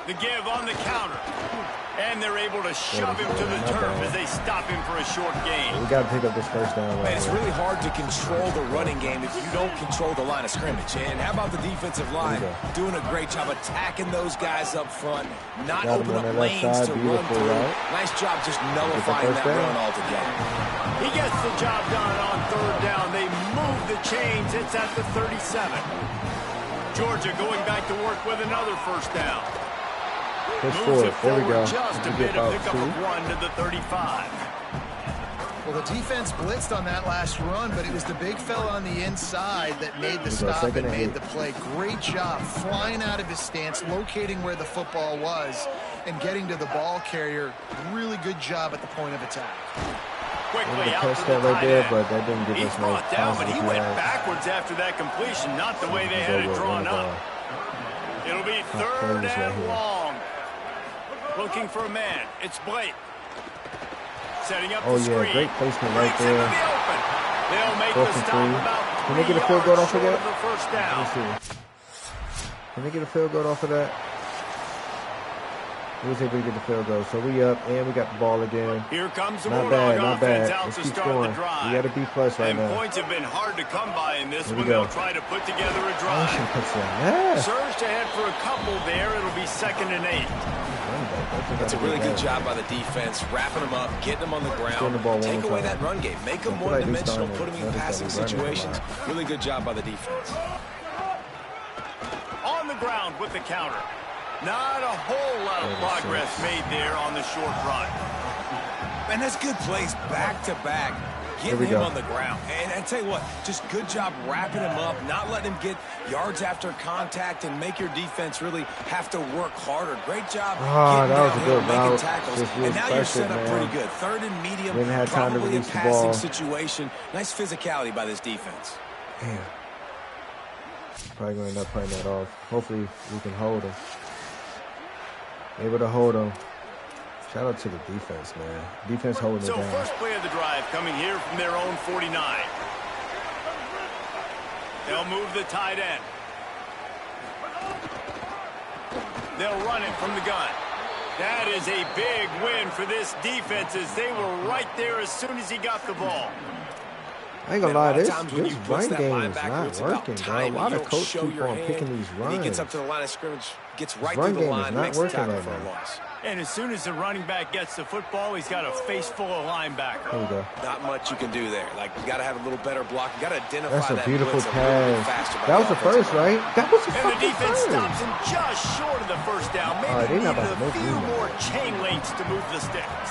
The give on the counter. And they're able to shove him to the turf as they stop him for a short gain. We got to pick up this first down. Man, Right it's here. really hard to control the running game if you don't control the line of scrimmage. And how about the defensive line There doing a great job attacking those guys up front, not Got him opening on up that left lanes side. to run Beautiful through. route. Nice job just nullifying first that down. run altogether. He gets the job done on 3rd down. They move the chains. It's at the 37. Georgia going back to work with another first down. Push Moves forward. it There we forward go. just a We bit, get a about pickup 2. of 1 to the 35. Well, the defense blitzed on that last run, but it was the big fella on the inside that made the stop second and and made 8. the play. Great job flying out of his stance, locating where the football was, and getting to the ball carrier. Really good job at the point of attack. Quickly out Catch to that the right tight there, end. but that didn't give He's us no brought down, but he positive went yards. backwards after that completion, not the way they had it drawn up. It'll be 3rd plays right and here. long. Looking for a man. It's Blake. Setting up Oh, the yeah, screen. great placement right Breaks into there. the open. They'll make 4th the and stop 3. about Can they 3 get a field goal yards off of short that? the first down. Let's see. Can they get a field goal off of that? We was able to get the field goal. So we up, and we got the ball again. Here comes the Not Bulldog bad, not offense bad. out Let's to keep start scoring. the drive. We got a B+ right And now. points have been hard to come by in this Here we one. go. They'll try to put together a Oh, drive. she puts that. Yeah. Surged ahead for a couple there. It'll be 2nd and 8. That's a really good job by the defense, wrapping them up, getting them on the Throwing the ball ground, one take away time. that run game, make them I feel like he's one-dimensional, starting put them in to passing notice that we're running a situations. lot. Really good job by the defense. On the ground with the counter. Not a whole lot of progress made there on the short run. Man, that's good plays back-to-back. Getting we him go. on the ground. And I tell you what, just good job wrapping him up, not letting him get yards after contact and make your defense really have to work harder. Great job Ah, getting that was a downhill, good making route. tackles. Just And was now you're set up pressured, pretty man. good. 3rd and medium, Didn't have time to probably a release the passing ball. situation. Nice physicality by this defense. Damn. Probably going to end up playing that off. Hopefully we can hold him. Able to hold him. Shout out to the defense, man. Defense holding it So down. first play of the drive coming here from their own 49. They'll move the tight end. They'll run it from the gun. That is a big win for this defense as they were right there as soon as he got the ball. I ain't gonna lie, Man, a lot of this times when you run blitz that game is linebacker, not it's about working, bro. timing. Why You the don't coach show keep your on hand, picking these and he runs? gets up to the line of scrimmage, gets right run through the game line, is not makes the working tackle right for a now. loss. And as soon as the running back gets the football, he's got a face full of linebacker. Here we go. Not much you can do there. Like, you got to have a little better block. You got to identify That's a that beautiful blitz a little bit pass. faster by That was the offensive first, line. right? That was the And the fucking defense first. stops him just short of the first down. All right, Maybe they not needed about to a make few me. more chain links to move the sticks.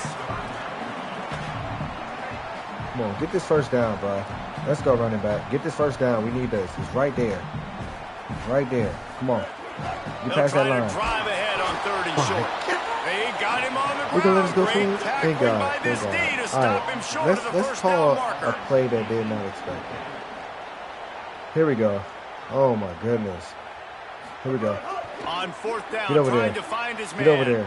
Come on, get this first down, bro. Let's go, running back. Get this first down. We need this. It's right there. Right there. Come on. Get They'll past try that to line. drive ahead on 3rd and short. They They got him on the We can let us ground. go Great through. Thank tackling God. by this Thank D God. to All stop right. him short of the Let's first call down a marker. play that did not expect. Here we go. Oh my goodness. Here we go. On fourth down, Get over trying there. to find his man. Get over there.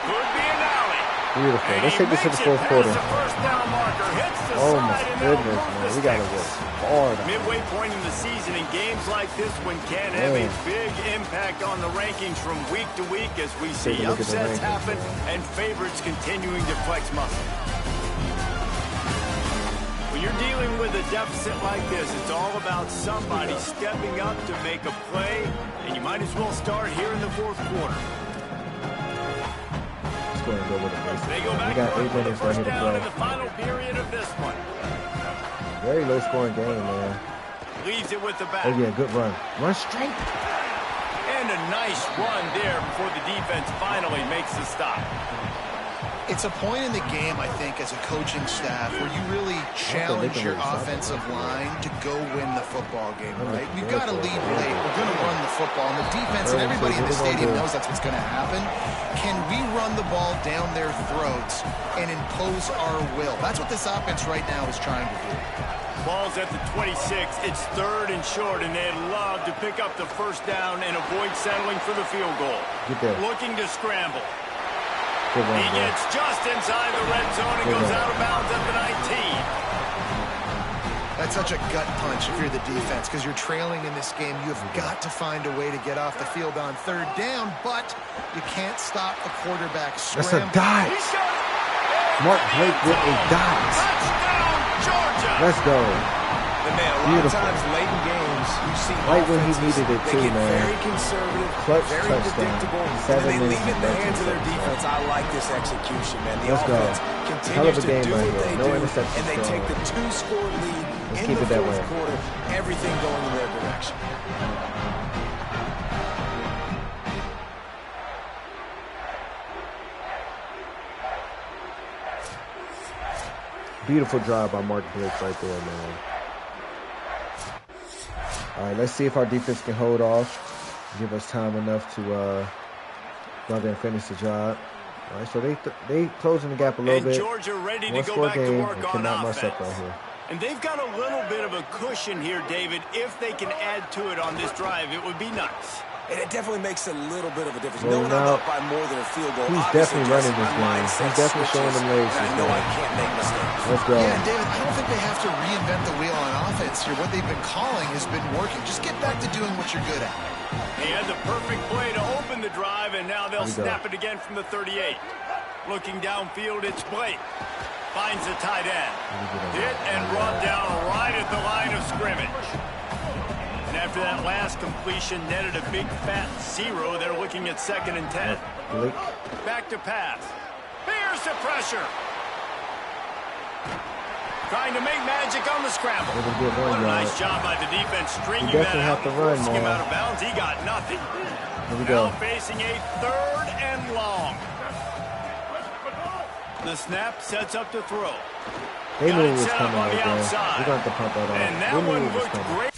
Could be an alley. Beautiful. And Let's he take this to the makes it fourth past quarter. the first down marker, hits the Oh my side, and that'll goodness, move man. the We gotta sticks. work hard. Midway point in the season, and games like this one can have a big impact on the rankings from week to week as we see Take a look at the upsets rankings, happen man. and favorites continuing to flex muscle. When you're dealing with a deficit like this, it's all about somebody stepping up to make a play, and you might as well start here in the fourth quarter. Let's go and go with the basics. They go We back got to 8 work with the minutes right first here to down in play. the final period of this one. Very low scoring game, man. Leaves it with the back. Oh yeah, good run. Run straight. And a nice run there before the defense finally makes the stop. It's a point in the game, I think, as a coaching staff where you really challenge your offensive line to go win the football game, right? We've got to lead late. We're going to run the football. And the defense and everybody in the stadium knows that's what's going to happen. Can we run the ball down their throats and impose our will? That's what this offense right now is trying to do. Ball's at the 26. It's third and short, and they'd love to pick up the first down and avoid settling for the field goal. Get there. Looking to scramble. Good run, He bro. gets just inside the red zone and goes out of bounds at the 19. That's such a gut punch if you're the defense because you're trailing in this game. You've got to find a way to get off the field on third down, but you can't stop the quarterback scramble. That's a dot. He's got it. Mark Blake with a dot. Touchdown, Georgia. Let's go. But man, a lot Beautiful. of times late in games, you see Right when he offenses, needed it they too, get man. very conservative, Clutch very touchdown. predictable, 7 and they minutes leave it in the and hands of their 13 seconds. defense. I like this execution, man. The Let's go. offense Hell of continues a to game do right what here. they No do, interceptions and they thrown. take the 2-score lead in keep the it that fourth way. quarter, everything going in their direction. Beautiful drive by Mark Blake right there, man. All right, let's see if our defense can hold off. Give us time enough to go out there and finish the job. All right, so they closing the gap a little And bit. Georgia ready to One go score back to game. work They on cannot mess offense. up right here. And they've got a little bit of a cushion here, David. If they can add to it on this drive, it would be nice. And it definitely makes a little bit of a difference. Rolling Knowing I'm out. up by more than a field goal, He's obviously definitely running just this my game. mindset He's definitely showing switches, them legs and I this know I game. can't make mistakes. Let's go. Yeah, David, I don't think they have to reinvent the wheel on offense here. What they've been calling has been working. Just get back to doing what you're good at. He had the perfect play to open the drive, and now they'll Here we go. snap it again from the 38. Looking downfield, it's Blake. Finds the tight end. Hit and brought down right at the line of scrimmage. And after that last completion, netted a big fat 0. They're looking at 2nd and 10. Blake. Back to pass. Here's the pressure. Trying to make magic on the scramble. Really good run, What a guys. nice job by the defense stringing You that definitely out have to and run, forcing him man. out of bounds. He got nothing. Here we Now go. facing a 3rd and long. The snap sets up the throw. They Got knew it it was set up coming on right the there. outside. We're going to have to pump that And off. that We knew one it was looked coming. great.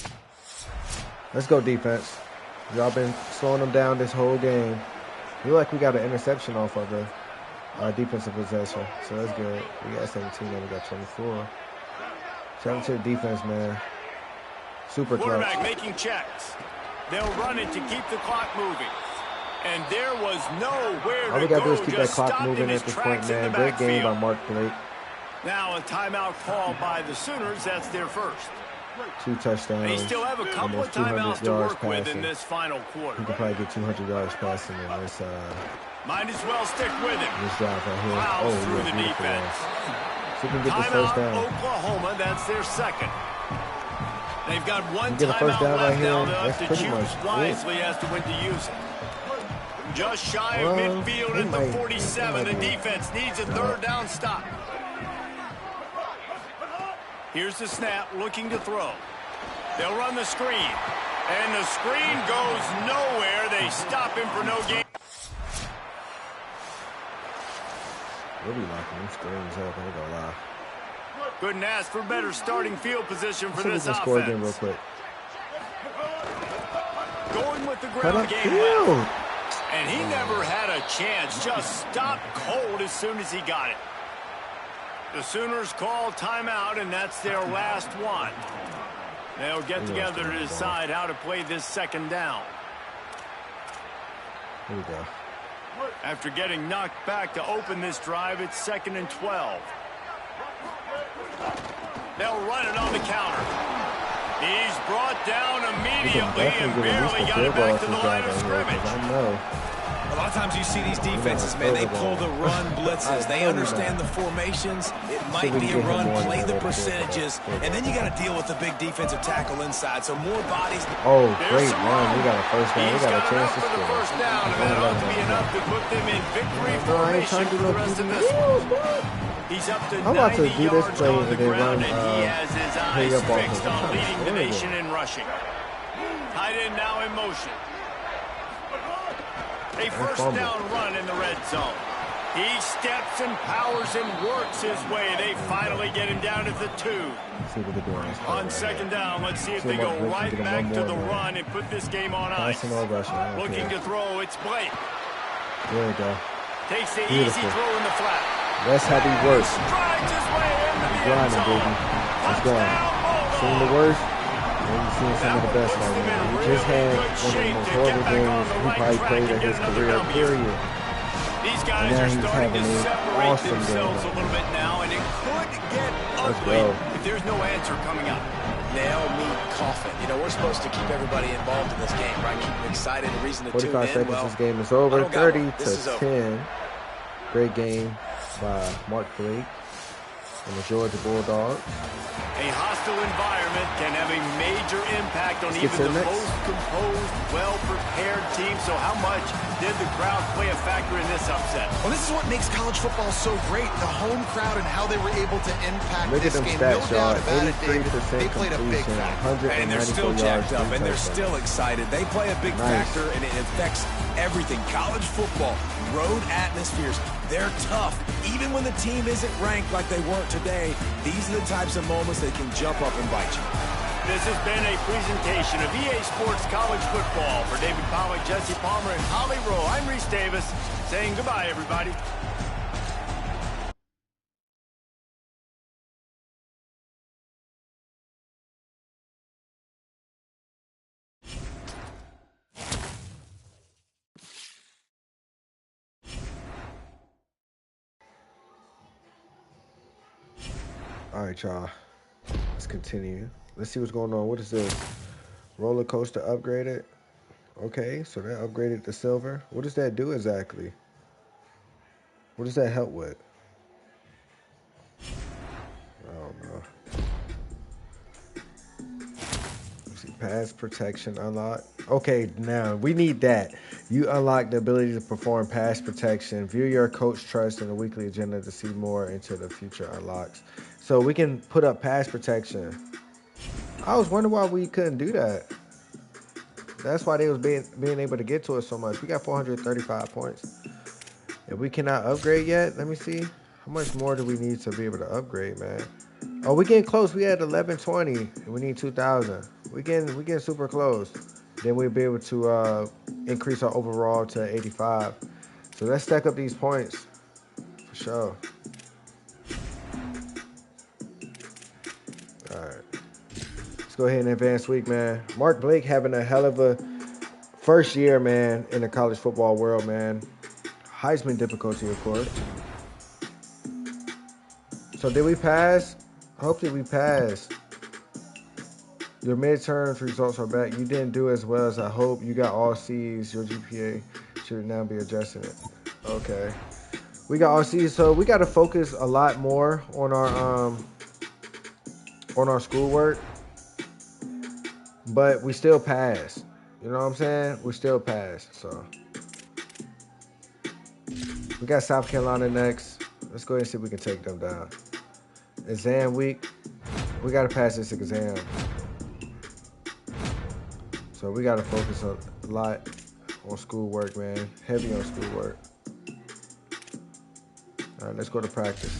Let's go, defense. Y'all been slowing them down this whole game. We look like we got an interception off of the defensive possession, so that's good. We got 17 and we got 24. Shout out to the defense, man. Super clutch. Quarterback making checks. They'll run it to keep the clock moving. And there was nowhere All to we got to do go. is keep that Just clock stopped in moving his at this tracks point, in man. the Great game by backfield. Mark Blake. Now a timeout called by the Sooners. That's their first. 2 touchdowns. They still have a couple of almost 200 timeouts to yards work with in passing. this final quarter. He could probably get 200 yards passing in this Might as well stick with him. this drive right here. Plows Oh, through yeah, the beautiful defense. run. See if we can get this Timeout, first down. Oklahoma. That's their second. They've got one Get a first timeout down right left here. now. They'll That's have to pretty choose much wisely as to when to use it. Just shy of Well, midfield they at the might- 47. they The might be. defense needs a 3rd down stop. Here's the snap, looking to throw. They'll run the screen. And the screen goes nowhere. They stop him for no gain. Really locking them screens up, I ain't gonna lie. Couldn't ask for better starting field position for See if we this can score again real offense. quick. Going with the Cut ground up game. field. And he never had a chance. Just stopped cold as soon as he got it. The Sooners call timeout, and that's their last one. They'll get together to decide how to play this second down. Here we go. After getting knocked back to open this drive, it's 2nd and 12. They'll run it on the counter. He's brought down immediately and barely got it back to the line of scrimmage. I know. A lot of times you see these defenses, man, they pull the run blitzes. They understand the formations. It might be a run, play the percentages, and then you got to deal with the big defensive tackle inside. So more bodies. Oh, great run. We got a first down. We got a chance to score. First down, and that ought to be enough to put them in victory formation for the rest of this one. He's up to 90 yards on the ground, and he has his eyes fixed on leading the nation in rushing. Tight end now in motion. A first down run in the red zone. He steps and powers and works his way. They finally get him down at the 2. On second down, let's see if they go right back to the run and put this game on ice. Looking to throw, it's Blake. There we go. Takes the easy throw in the flat. That's how he works. Strides his way into the end zone. Baby. Let's go. Seen the worst. We've seen some of the best right now. He just had one of the most horrible games he probably played in his career, period. These guys are starting to separate themselves a little bit now, and it could get ugly if there's no answer coming up. Nail, meat, coffin. You know, we're supposed to keep everybody involved in this game, right? Keep them excited, a reason to tune in. 45 seconds, this game is over. 30 to 10. Great game by Mark Blake and the Georgia Bulldogs. A hostile environment can have a major impact on even the most composed, well-prepared team. So how much did the crowd play a factor in this upset? Well, this is what makes college football so great, the home crowd and how they were able to impact this game. Look at them stats, y'all. 83% they played a big factor. And they're still jacked up, and they're still excited. They play a big factor, and it affects everything. College football, road atmospheres, they're tough. Even when the team isn't ranked like they weren't today, these are the types of moments that can jump up and bite you. This has been a presentation of EA Sports College Football. For David Pollack, Jesse Palmer, and Holly Rowe, I'm Reese Davis, saying goodbye, everybody. All right, y'all. Let's continue. Let's see what's going on. What is this? Roller coaster upgraded. Okay, so that upgraded to silver. What does that do exactly? What does that help with? I don't know. Let's see, pass protection unlocked. Okay, now we need that. You unlock the ability to perform pass protection. View your coach trust in the weekly agenda to see more into the future unlocks. So we can put up pass protection. I was wondering why we couldn't do that. That's why they was being able to get to us so much. We got 435 points. If we cannot upgrade yet, let me see. How much more do we need to be able to upgrade, man? Oh, we getting close. We had 1120, and we need 2,000. We getting super close. Then we'll be able to increase our overall to 85. So let's stack up these points for sure. All right. Let's go ahead and advance week, man. Mark Blake having a hell of a first year, man, in the college football world, man. Heisman difficulty, of course. So did we pass? Hopefully we passed. Your midterms results are back. You didn't do as well as I hope. You got all C's. Your GPA should now be adjusting it. Okay. We got all C's, so we got to focus a lot more on our schoolwork. But we still pass. You know what I'm saying? We still pass. So we got South Carolina next. Let's go ahead and see if we can take them down. Exam week. We got to pass this exam. So we got to focus a lot on schoolwork, man. Heavy on schoolwork. All right, let's go to practice.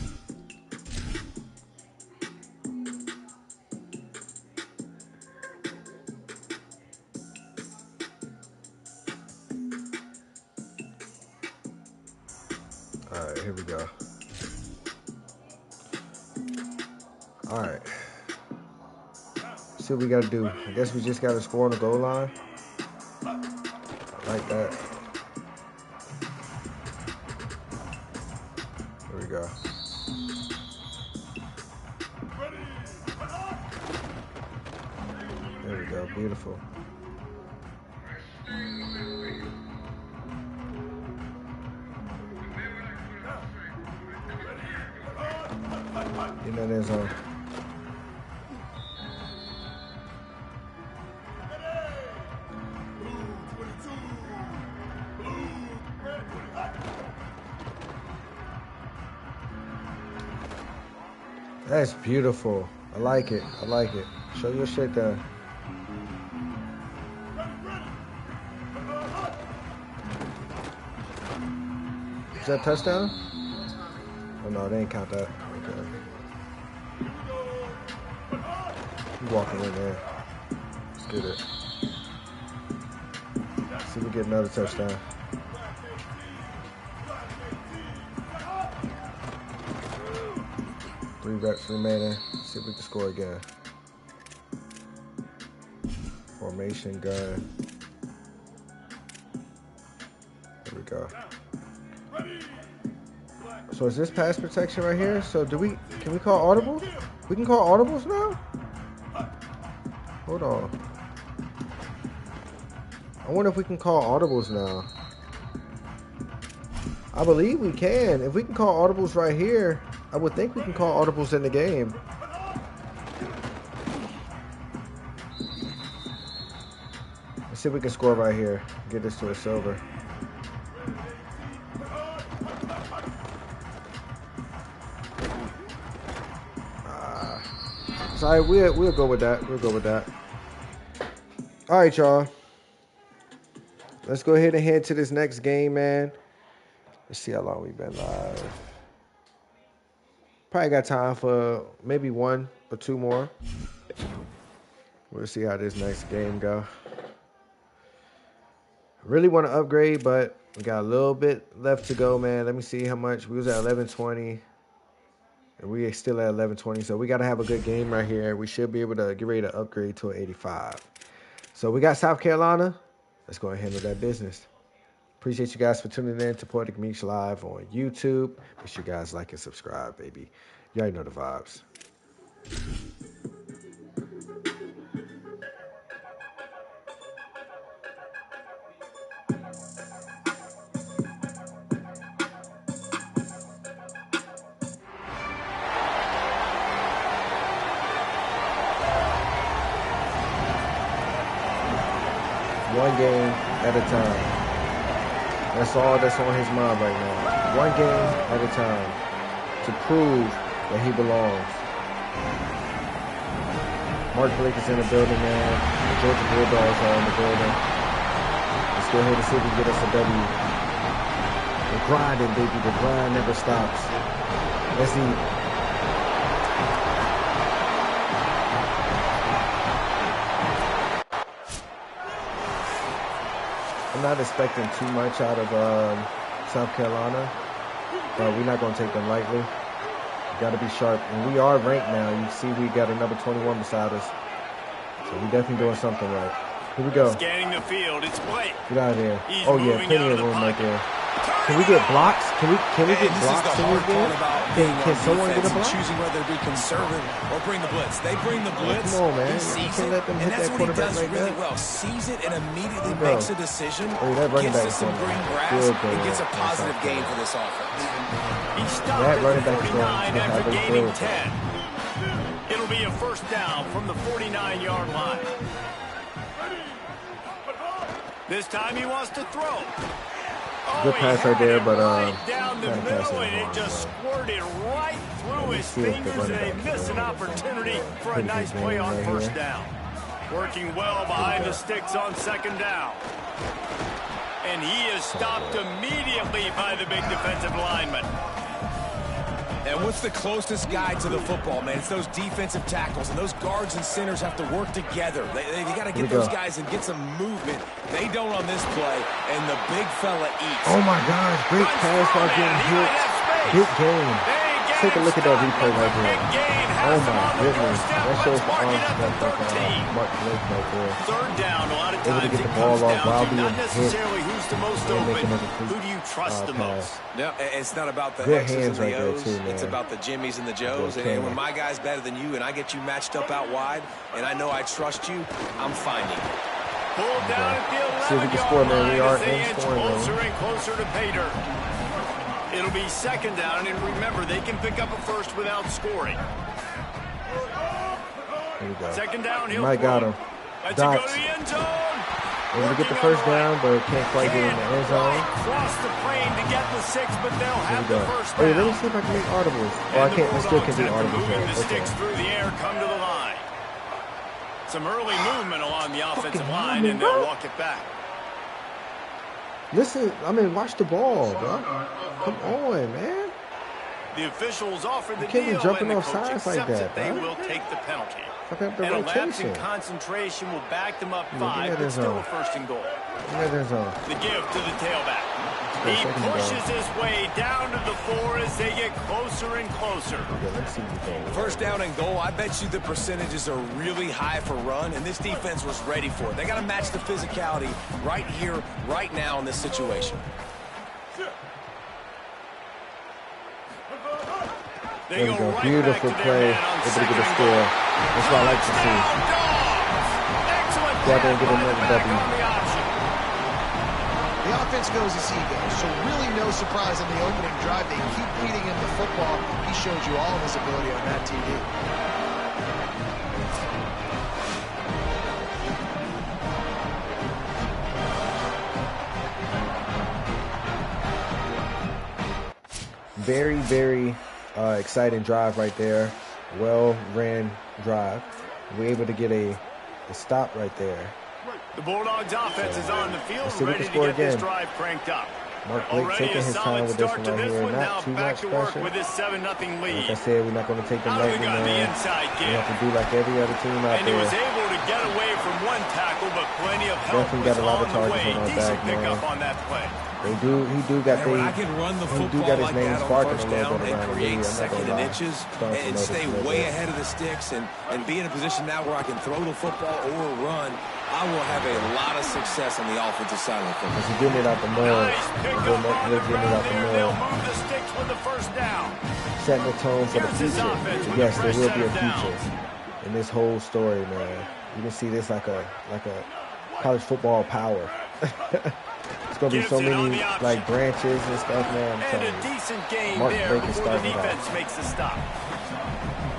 All right. See what we got to do. I guess we just got to score on the goal line. I like that. There we go. There we go. Beautiful. In that end zone. That's beautiful. I like it. I like it. Show your shit there. Is that a touchdown? Oh no, they didn't count that. Okay. You walking in there. Let's get it. See if we get another touchdown. Three reps remaining. See if we can score again. Formation gun. There we go. So is this pass protection right here? So can we call audibles? We can call audibles now? Hold on. I wonder if we can call audibles now. I believe we can. If we can call audibles right here, I would think we can call audibles in the game. Let's see if we can score right here. Get this to a silver. Sorry, we'll go with that. We'll go with that. All right, y'all. Let's go ahead and head to this next game, man. Let's see how long we've been live. Probably got time for maybe one or two more. We'll see how this next game go. Really want to upgrade, but we got a little bit left to go, man. Let me see how much. We was at 1120. And we are still at 1120, so we got to have a good game right here. We should be able to get ready to upgrade to an 85. So we got South Carolina. Let's go and handle that business. Appreciate you guys for tuning in to Poeticmeech Live on YouTube. Make sure you guys like and subscribe, baby. You already know the vibes. One game at a time. That's all that's on his mind right now. One game at a time to prove that he belongs. Mark Blake is in the building, man. The Georgia Bulldogs are in the building. Let's go ahead and see if we can get us a W. We're grinding, baby. The grind never stops. Let's eat. I'm not expecting too much out of South Carolina, but we're not going to take them lightly. We got to be sharp, and we are ranked now. You see we got a number 21 beside us, so we're definitely doing something right. Here we go. Scanning the field, it's Blake. Get out of there. He's Oh yeah, plenty of room right there. Can we get blocks? Can we get blocks in this game? Can someone get a block? Choosing whether to be conservative or bring the blitz. They bring the blitz. Come on, man. He You sees can't it, let them hit and that's that what he quarterback does like really that. well. Sees it and immediately Here we go. makes a decision. Oh, that running Gets back to is some going green to grass good and gets a there. positive gain for this offense. He stopped That at running the back is going 49 to after have a gaining good 10. It'll be a first down from the 49-yard line. This time he wants to throw. Good pass right there, but right down the kind of pass middle, it and it wrong, just but squirted right through his see if the fingers, running and they back miss can an opportunity for a pretty nice good play game on right first here. down. Working well behind the sticks on second down. And he is stopped immediately by the big defensive lineman. And what's the closest guy to the football, man? It's those defensive tackles, and those guards and centers have to work together. They got to get those guys and get some movement. They don't on this play, and the big fella eats. Oh my gosh, great pass while getting hit. Big game. take a look at that replay right here. Oh my goodness. That shows the arm strength of Mark Blake right there. Third down, a lot of Able to times get it the ball comes off down while to being not hit necessarily who's the most and open, making a complete who do you trust the most? No, it's not about the Good X's hands and the right there O's. too, man. It's about the Jimmys and the Joes. And when my guy's better than you and I get you matched up out wide and I know I trust you, I'm finding it. Pulled down at the 11-yard See if we can score, man. We are line as they in inch scoring, closer man. and closer to pay dirt. It'll be second down, and remember, they can pick up a first without scoring. There we go. Second down, he'll Mike got him. Let's go to Dots. the end zone. Able to get the first down, but can't quite get in the end zone. Right across the plane to get the 6, but they'll There have we the go. first Hey, down. let me see if I can make audibles. Oh, I can't. I still can do audibles. Moving the Okay. sticks through the air, come to the line. Some early movement along the offensive Fucking line, movement, and they'll bro. walk it back. Listen, I mean, watch the ball, bro. Come on, man. The officials offered the You can't be deal, jumping and the off coach sides like accepts that, it. They bro. will take the penalty. Fuck up the And a lapse in rotation. concentration will back them up Yeah, 5, give me but that still zone. a first and goal. Yeah, there's a. The give to the tailback. Go He second and pushes goal. his way down to the 4 as they get closer and closer. Okay, let's see what we go. First down and goal, I bet you the percentages are really high for run, and this defense was ready for it. They got to match the physicality right here, right now in this situation. They There we go. right Beautiful back to play. their man on Able to second get a and score. goal. That's what I like to see. Touchdown, Dogs! Excellent Go out there and pass get by the another back W. on the option. The offense goes as he goes, so really no surprise on the opening drive. They keep feeding him the football. He showed you all of his ability on that TV. Very, very exciting drive right there. Well ran drive. We're able to get a stop right there. The Bulldogs offense is on the field, Let's see if we ready can to score get this again. drive cranked up. Mark Blake Already taking a his time solid with this start one to right this here. one. Now Not too back much to work pressure. with this 7-0 lead. Like I said, we're not going to take them Now they lightly, got the man. inside We give. have to do like every other team out And he was there. able to get away from one tackle, but plenty of help Definitely was got a lot of on the targets way. on our Decent back, pickup man. on that play. He do got And when I can run the he do football got his like name that on sparking first a little down bit and around the create league. I'm not second gonna and lie. inches Starting to and notice stay a little way bit. ahead of the sticks and be in a position now where I can throw the football or run, I will have a lot of success on the offensive side of the football. He's getting it out the mud. Nice pickup on the We're getting it ground out the there. They'll mud. move the sticks with the first down. Setting the tone for the Here's his future. offense with Yes, a there fresh will set be a of future downs. in this whole story, man. You can see this like a college football power. It's gonna be Gives so it on many the option. like branches and stuff, man. I'm And telling a you. decent gain Mark there Blake is before the starting it off. defense makes the stop.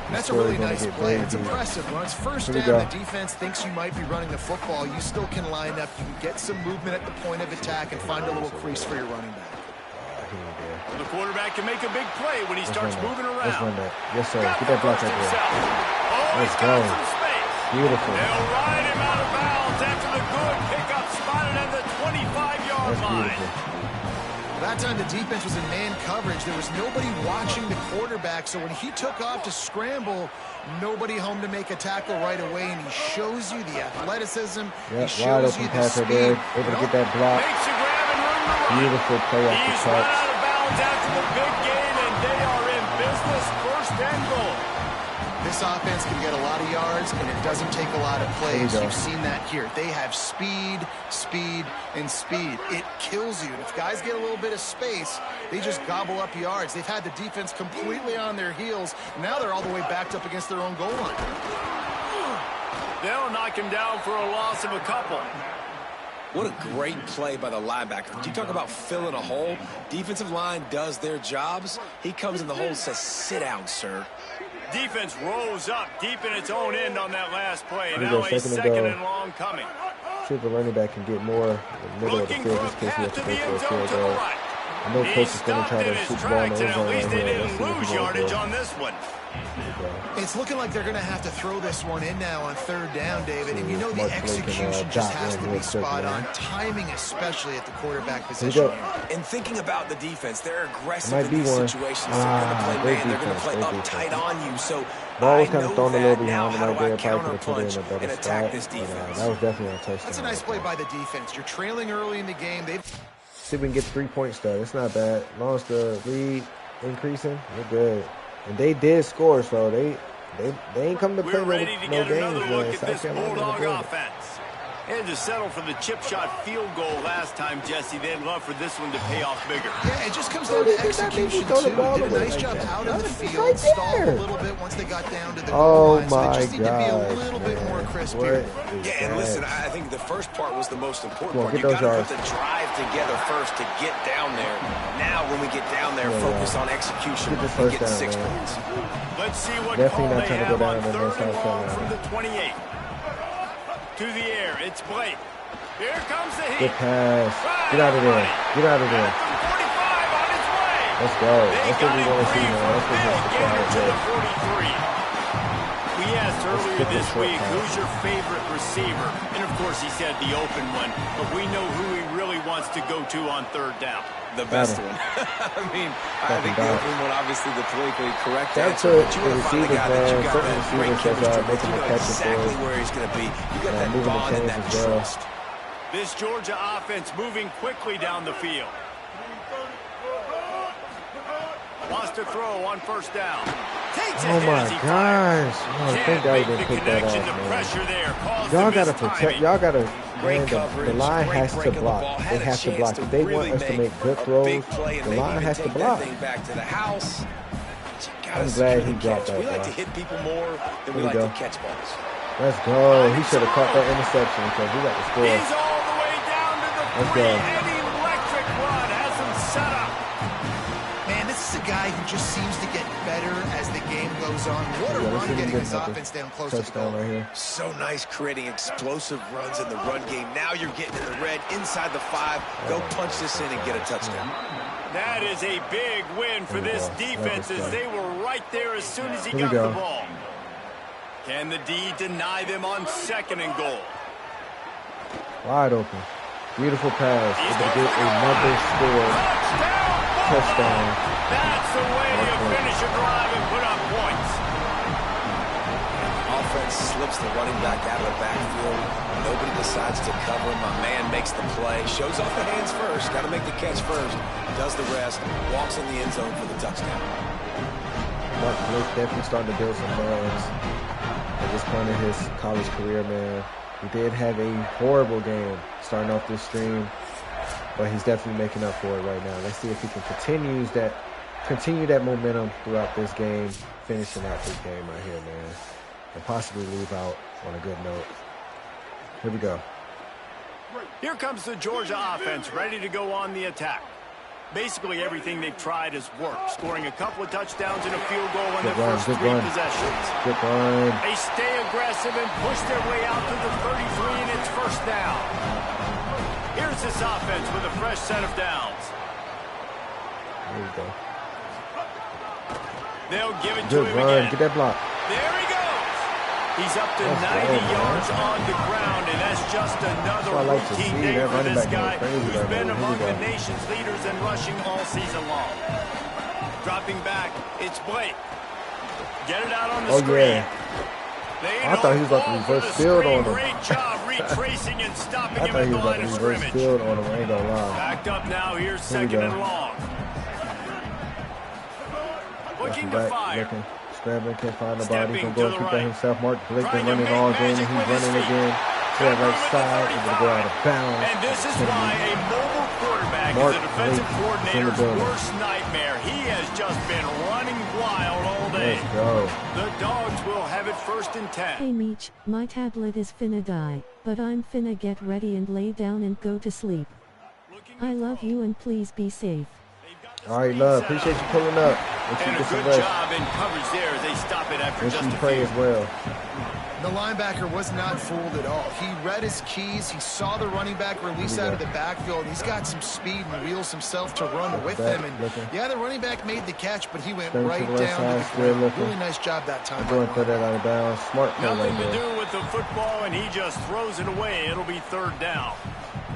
That's a story's really gonna nice get play. very It's deep. impressive. When it's first Here we down, go. the defense thinks you might be running the football. You still can line up. You can get some movement at the point of attack and find a little crease for your running back. The quarterback can make a big play when he starts moving Let's run around. that. Yes, sir. Got Get the that block first right there. himself. Oh, Let's he's got go. some space. Beautiful. They'll ride him out of bounds after the good pickup spotted at the 25-yard That's line. beautiful. That time the defense was in man coverage. There was nobody watching the quarterback, so when he took off to scramble, nobody home to make a tackle right away, and he shows you the athleticism. He Yep, wide shows open you the pass right speed. there. Able to get that block. Makes a grab and room to run. Beautiful play off the He's run touch. out of bounds after the big gain, and they are in business. First and goal. This offense can get a lot of yards, and it doesn't take a lot of plays. go. You've seen that here. They have speed, speed, and speed. It kills you. And if guys get a little bit of space, they just gobble up yards. They've had the defense completely on their heels. Now they're all the way backed up against their own goal line. They'll knock him down for a loss of a couple. What a great play by the linebacker. You talk about filling a hole. Defensive line does their jobs. He comes in the hole and says, sit down, sir. Defense rose up deep in its own end on that last play. Here we Now go, a second and second goal. and long coming. See if the running back can get more in the middle of the Looking field. for a Just in case we path have to to the go end for a zone field to the goal. right. I know He Coach is going to stopped try in to his shoot the ball in tracks, the and end at zone least right they here. Let's didn't see what lose he can yardage do. on this one. It's looking like they're going to have to throw this one in now on third down, David. And you know the Mark Blake and, execution just Dot has to Randall be at circle, spot man. on. Timing, especially at the quarterback Here we position. go. And thinking about the defense, they're aggressive Might in be these one. situations. They're going to play great man. They're going to play defense, up great tight on you. So Ball was I kind of know thrown a little that. Now behind him how right do I there. Probably could have put it in a counterpunch better and attack spot. this But, defense? that was definitely a touchdown. That's a nice right play there. by the defense. You're trailing early in the game. They've See if we can get 3 points though. It's not bad. As long as the lead increasing, we're good. And they did score, so they ain't come to play We're ready to no get games, another man. look at South this Carolina Bulldog good. offense. They had to settle for the chip shot field goal last time, Jesse. They'd love for this one to pay off bigger. Yeah, it just comes down to execution, too. Did a nice job out in the field, stalled a little bit once they got down to the goal line. So they just need to be a little bit more crisp here. Yeah, and listen, I think the first part was the most important part. Get You those got to put yards. the drive together first to get down there. Now, when we get down there, focus on execution Get the and first get down, 6 man. points. Let's see what Definitely call not they trying to go have down on in third South and long Carolina. from the 28. To the air, it's Blake. Here comes the heat. Good pass. Right Get out of there. money. Get out of there. At the 45 on its way. Let's go. They That's what got we him want to see, free man. for a That's what big we're gain to the required. 43. We asked earlier get this this short week, pass. who's your favorite receiver? And of course he said the open one, but we know who he really wants to go to on third down. The best one. I mean, I think the open one, obviously, the politically correct That's answer. what But you the want to find the receivers, guy that you man. got Certain that great receivers chemistry that with. making You the know catches for exactly us. where he's going to be. You got that moving the bond and chains that as well. trust. This Georgia offense moving quickly down the field. Wants to throw on first down. Takes a Oh hit my as he fires. gosh. Oh, Can't thank God make he the didn't pick that connection. off, The man. pressure there caused Y'all the gotta missed protect. timing. Y'all gotta. Great Man, coverage, the line great has to break of the block. ball. They Had a have to chance block. to If they really want us to make good a throws, big play and the maybe line even has to take block. that thing back to the house. But you gotta I'm secure glad the he dropped catch. that, We like bro. to hit people more than we Here we like go. to catch balls. Let's go. He should have caught that interception because we got the score. He's all the way down to the Let's 3. go. An electric run has him set up. Man, this is a guy who just seems to get better as the game goes on. What a Yeah, run getting his another offense down close to the touchdown goal. right here. So nice creating explosive runs in the run game. Now you're getting in the red inside the 5. Go punch this in and get a touchdown. That is a big win for Here we this go. defense Let as us go. they were right there as soon as he Here we got go. the ball. Can the D deny them on second and goal? Wide open. Beautiful pass. He's Able to going get for the another win. score. Touchdown. That's the way Well to played. finish a drive and put up points. Offense slips the running back out of the backfield. Nobody decides to cover him. My man makes the play. Shows off the hands first. Got to make the catch first. Does the rest. Walks in the end zone for the touchdown. Mark Blake definitely starting to build some runs at this point in his college career, man. He did have a horrible game starting off this stream, but he's definitely making up for it right now. Let's see if he can continue that momentum throughout this game, finishing out this game right here, man, and possibly leave out on a good note. Here we go. Here comes the Georgia offense ready to go on the attack. Basically everything they've tried has worked, scoring a couple of touchdowns and a field goal in their first 3 possessions. Good run. They stay aggressive and push their way out to the 33, and it's first down. Here's this offense with a fresh set of downs. There we go. They'll give it to Good him run. again. Get that block. There he goes. He's up to Let's 90 go, man. yards on the ground, and that's just another what I like to routine see. day That for running this back going guy crazy who's right been now. Here we among go. the nation's leaders in rushing all season long. Dropping back, it's Blake. Get it out on the screen. They I thought he was about to don't fall reverse for the field screen. on him. Great job retracing and stopping I him thought at he the was about line to of reverse scrimmage. field on him. I ain't gonna lie. Backed up now. Here's Here we second go. and long. Looking to Back, fire. looking, scrambling, can't find nobody. Stepping He's gonna to go the and keep right. that himself. Mark Blake been Trying to running make all game. magic He's with his running feet. again to that right side. Able to go out of bounds. And this is why a mobile quarterback Mark is a defensive Blake coordinator's is in the building. worst nightmare. He has just been running wild all day. Let's go. The Dogs will have it first and 10. Hey Meech, my tablet is finna die, but I'm finna get ready and lay down and go to sleep. I love you and please be safe. All right, love. Appreciate you pulling up. Let's And get a some good rest. job in coverage there as they stop it after Let's just a pray few. as well. The linebacker was not fooled at all. He read his keys. He saw the running back release out of the backfield. And he's got some speed and wheels himself to run with Back, him. And looking. yeah, the running back made the catch, but he went Staying to right the left down to side, the still ground. looking. Really nice job that time. I'm by going the to throw that out of bounds. Smart play Nothing right to there. do with the football, and he just throws it away. It'll be third down.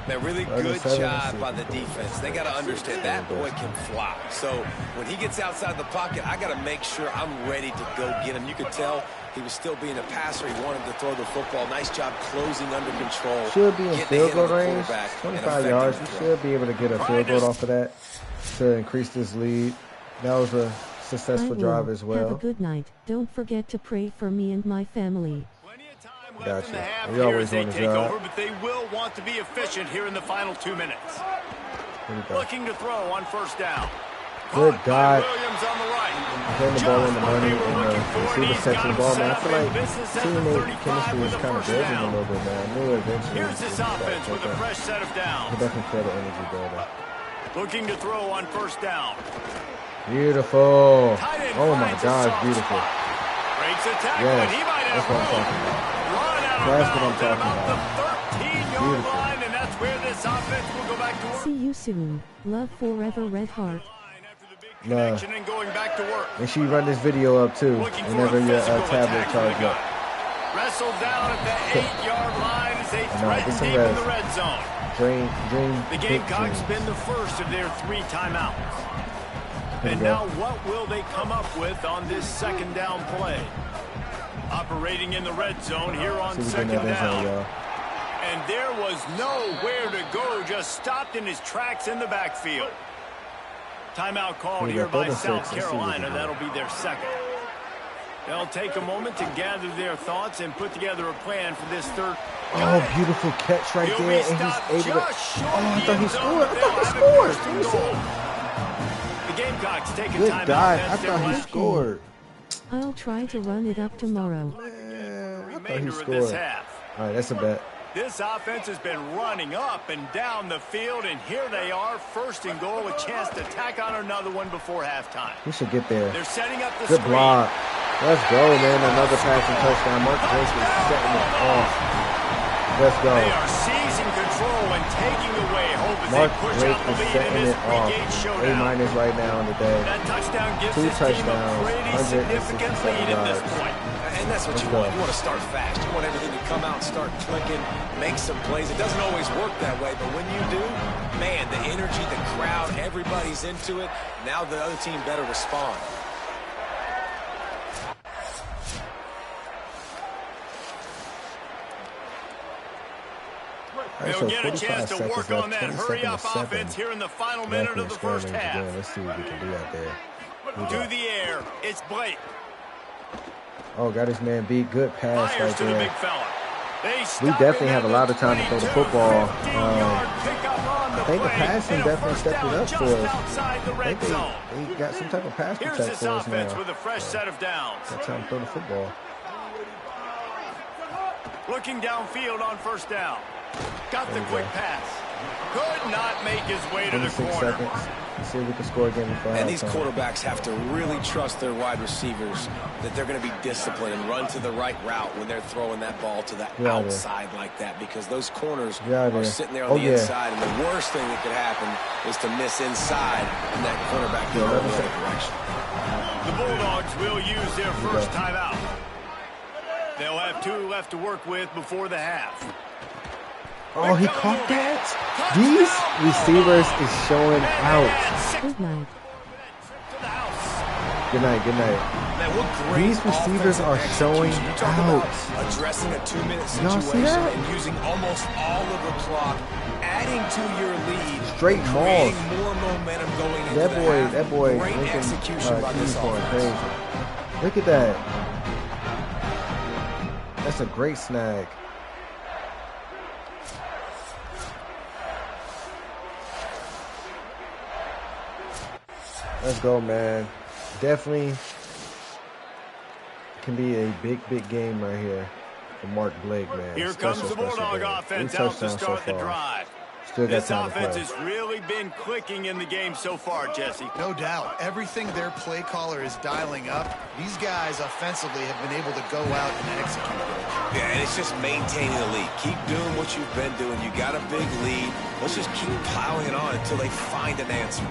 That really Third and good 7, job let's see. by the defense. They got to understand that boy can fly. So when he gets outside the pocket, I got to make sure I'm ready to go get him. You could tell he was still being a passer. He wanted to throw the football. Nice job closing under control. Should be in Getting field the goal hit on the range. quarterback and 25 affecting yards. the We throw. should be able to get a field goal off of that to increase this lead. That was a successful will. drive as Have a well. good night. Don't forget to pray for me and my family. Gotcha. Half We here always as they want to take drive. over, but they will want to be efficient here in the final 2 minutes. Looking to throw on first down. Good God. Williams on the right. Putting the ball in the money and the receiver He's got catching the him ball, set man. I up feel in like business at the teammate 35 chemistry with is a kind of first building a down. little bit, man. I knew eventually. Here's this offense with a fresh set of downs. I definitely feel the energy building. Looking to throw on first down. Beautiful. Oh my God, beautiful. Breaks a tackle, Yes, and he might that's have what I'm room. talking about. Run out of That's what I'm bounds at talking about about. the 13-yard Beautiful. line, and that's where this offense will go back to work. See you soon. Love forever, Red Heart. Nah. And going back to work. Make sure you run this video up too. Looking for Whenever a your physical tablet attack for charges the up. guy. Wrestled down at the 8-yard line as they Nah, threaten get some deep in rest. the red zone. Dream. The big Gamecocks dreams. spend the first of their 3 timeouts. Here we And go. now what will they come up with on this second down play? Operating in the red zone here on See if we second can get that down. in, y'all. And there was nowhere to go, just stopped in his tracks in the backfield. Timeout called We here got by 36. South Let's see what we Carolina. can do. That'll be their second. They'll take a moment to gather their thoughts and put together a plan for this third. Oh, beautiful catch right He'll there, be and he's stopped able to. just short Oh, of I the thought he end zone, scored. I but thought he they'll have it scored. first Let and me goal. see. The Gamecocks take a Good timeout. God, I That's their thought he last scored. I'll try to run it up tomorrow. Man, I thought he remainder of this scored. half. All right, that's a bet. This offense has been running up and down the field, and here they are, first and goal, a chance to tack on another one before halftime. He should get there. They're setting up the Good screen. block. Let's go, man. Another passing touchdown. Mark Drake is setting it off. Let's go. They are seizing control and taking away hope as Mark they push Drake out the is lead in setting this it off. pre-game A- showdown. right now on the day. That touchdown gives 2 this team a touchdowns, pretty significant 167 lead at this yards. point. And that's what Let's you go. want. You want to start fast. You want everything to come out and start clicking, make some plays. It doesn't always work that way, but when you do, man, the energy, the crowd, everybody's into it. Now the other team better respond. All right, They'll so get a 45 chance to seconds work left, on that 27 to hurry-up 7. offense here in the final minute Back in of the first scrimmage half. again. Let's see what we can do out there. Who To got? the air, it's Blake. Oh, got his man beat. Good pass Fires right to the big there. fella. They We stop definitely him have a at lot the of time to throw the 22, football. 15-yard pickup on I think the play, passing and a definitely first stepped it down up just for us. outside the I red think zone. they got some type of pass Here's protect this for us offense now. with a fresh set of downs. That's how to throw the football. Looking downfield on first down. Got the There we quick go. pass. Could not make his way to the 26 corner. seconds. Let's see if we can score again before And these halftime. quarterbacks have to really trust their wide receivers that they're going to be disciplined and run to the right route when they're throwing that ball to the Yeah, outside like that, because those corners Yeah, are there. sitting there on Oh, the yeah. inside, and the worst thing that could happen is to miss inside and that cornerback go in the other direction. The Bulldogs will use their first timeout. They'll have 2 left to work with before the half. Oh, he caught that? These receivers is showing out. Good night. Good night, good night. Man, what great These receivers are offensive showing execution. You talk about out. addressing a 2-minute Y'all see situation that? and using almost all of the clock, adding to your lead, Straight creating balls. more momentum going into That the boy, half. that boy, Great Lincoln, execution by he's this going offense. crazy. Look at that. That's a great snag. Let's go, man. Definitely can be a big, big game right here for Mark Blake, man. Here comes Special, the special Bulldog game. offense 3 out to touchdowns start so the far. drive. Still got This time to offense play. has really been clicking in the game so far, Jesse. No doubt. Everything their play caller is dialing up, these guys offensively have been able to go out and execute. Yeah, and it's just maintaining the lead. Keep doing what you've been doing. You got a big lead. Let's just keep piling it on until they find an answer.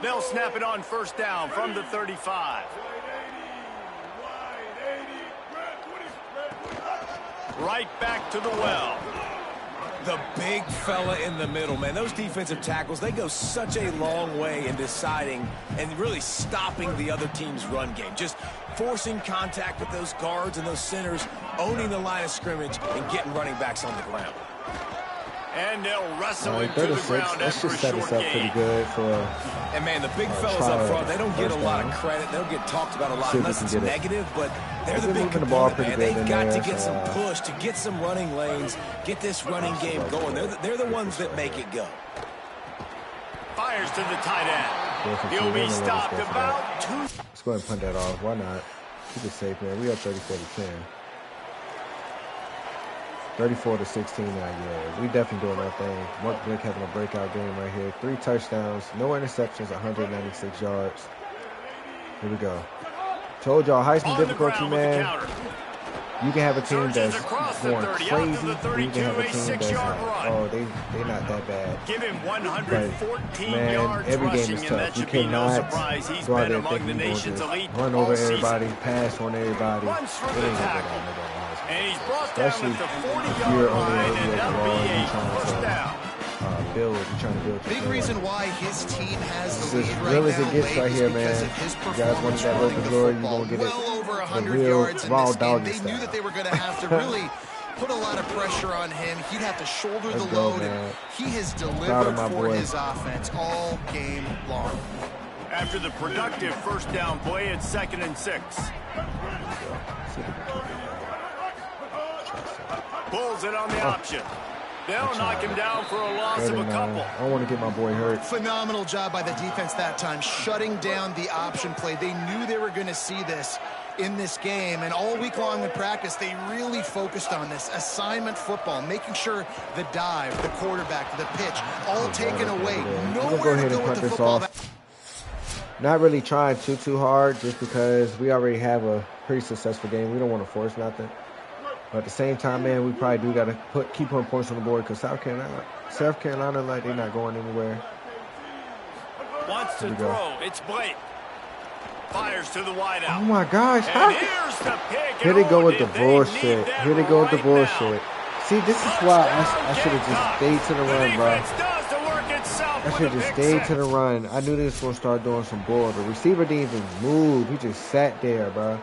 They'll snap it on first down from the 35. Right back to the well. The big fella in the middle, man. Those defensive tackles, they go such a long way in deciding and really stopping the other team's run game. Just forcing contact with those guards and those centers, owning the line of scrimmage, and getting running backs on the ground. And they'll wrestle him to the 36. ground Let's after a just set short us up pretty gain. good for. And man, the big fellas up front, they don't get a lot of credit. They don't get talked about a lot unless it's negative, but they're the big component, man. They've got to get some push, to get some running lanes, get this running game going. They're the ones that make it go. Fires to the tight end. He'll be stopped about 2. Let's go ahead and punt that off. Why not? Keep it safe, man. We up 34-10. 34-16 now, yeah. We definitely doing our thing. Mark Blake having a breakout game right here. 3 touchdowns, no interceptions, 196 yards. Here we go. Told y'all, Heisman difficulty, man. You can have a team that's going crazy. You can have a team that's like, oh, they not that bad. Give him 114 yards every game rushing, is and tough. that You should be no cannot surprise. He's go out been there among the thinking you're nation's going elite to run all over season. everybody, pass on everybody. Runs for the It ain't gonna tackle. go down. And he's brought down Especially at the if 40-yard you're line, only and that'll overall, be you're a trying first to down. build. You're trying to build. Big reason why his team has This the is lead real right as it now gets late right is here, because man. of his You guys want performance that running open the glory, you're football. going to get it. Well over The 100 real yards in raw this game. doggy They knew style. that they were going to have to really put a lot of pressure on him. He'd have to shoulder Let's the go, load, man. and he has Proud of delivered my for boy. his offense all game long. After the productive first down play, it's 2nd and 6. Pulls it on the option. They'll knock him down for a loss of a couple. I don't want to get my boy hurt. Phenomenal job by the defense that time, shutting down the option play. They knew they were going to see this in this game, and all week long in practice, they really focused on this assignment football, making sure the dive, the quarterback, the pitch, all taken away. Nowhere to go with the football. Not really trying too hard, just because we already have a pretty successful game. We don't want to force nothing. But at the same time, man, we probably do got to keep putting points on the board, because South Carolina, like, they're not going anywhere. Wants to throw. It's Blake. Fires to the wideout. Oh my gosh! And here's the pick. Here they go with the bullshit. Here they go with the bullshit. See, this is why I should have just stayed to the run, bro. I should have just stayed to the run. I knew they was gonna start doing some bull. The receiver didn't even move. He just sat there, bro.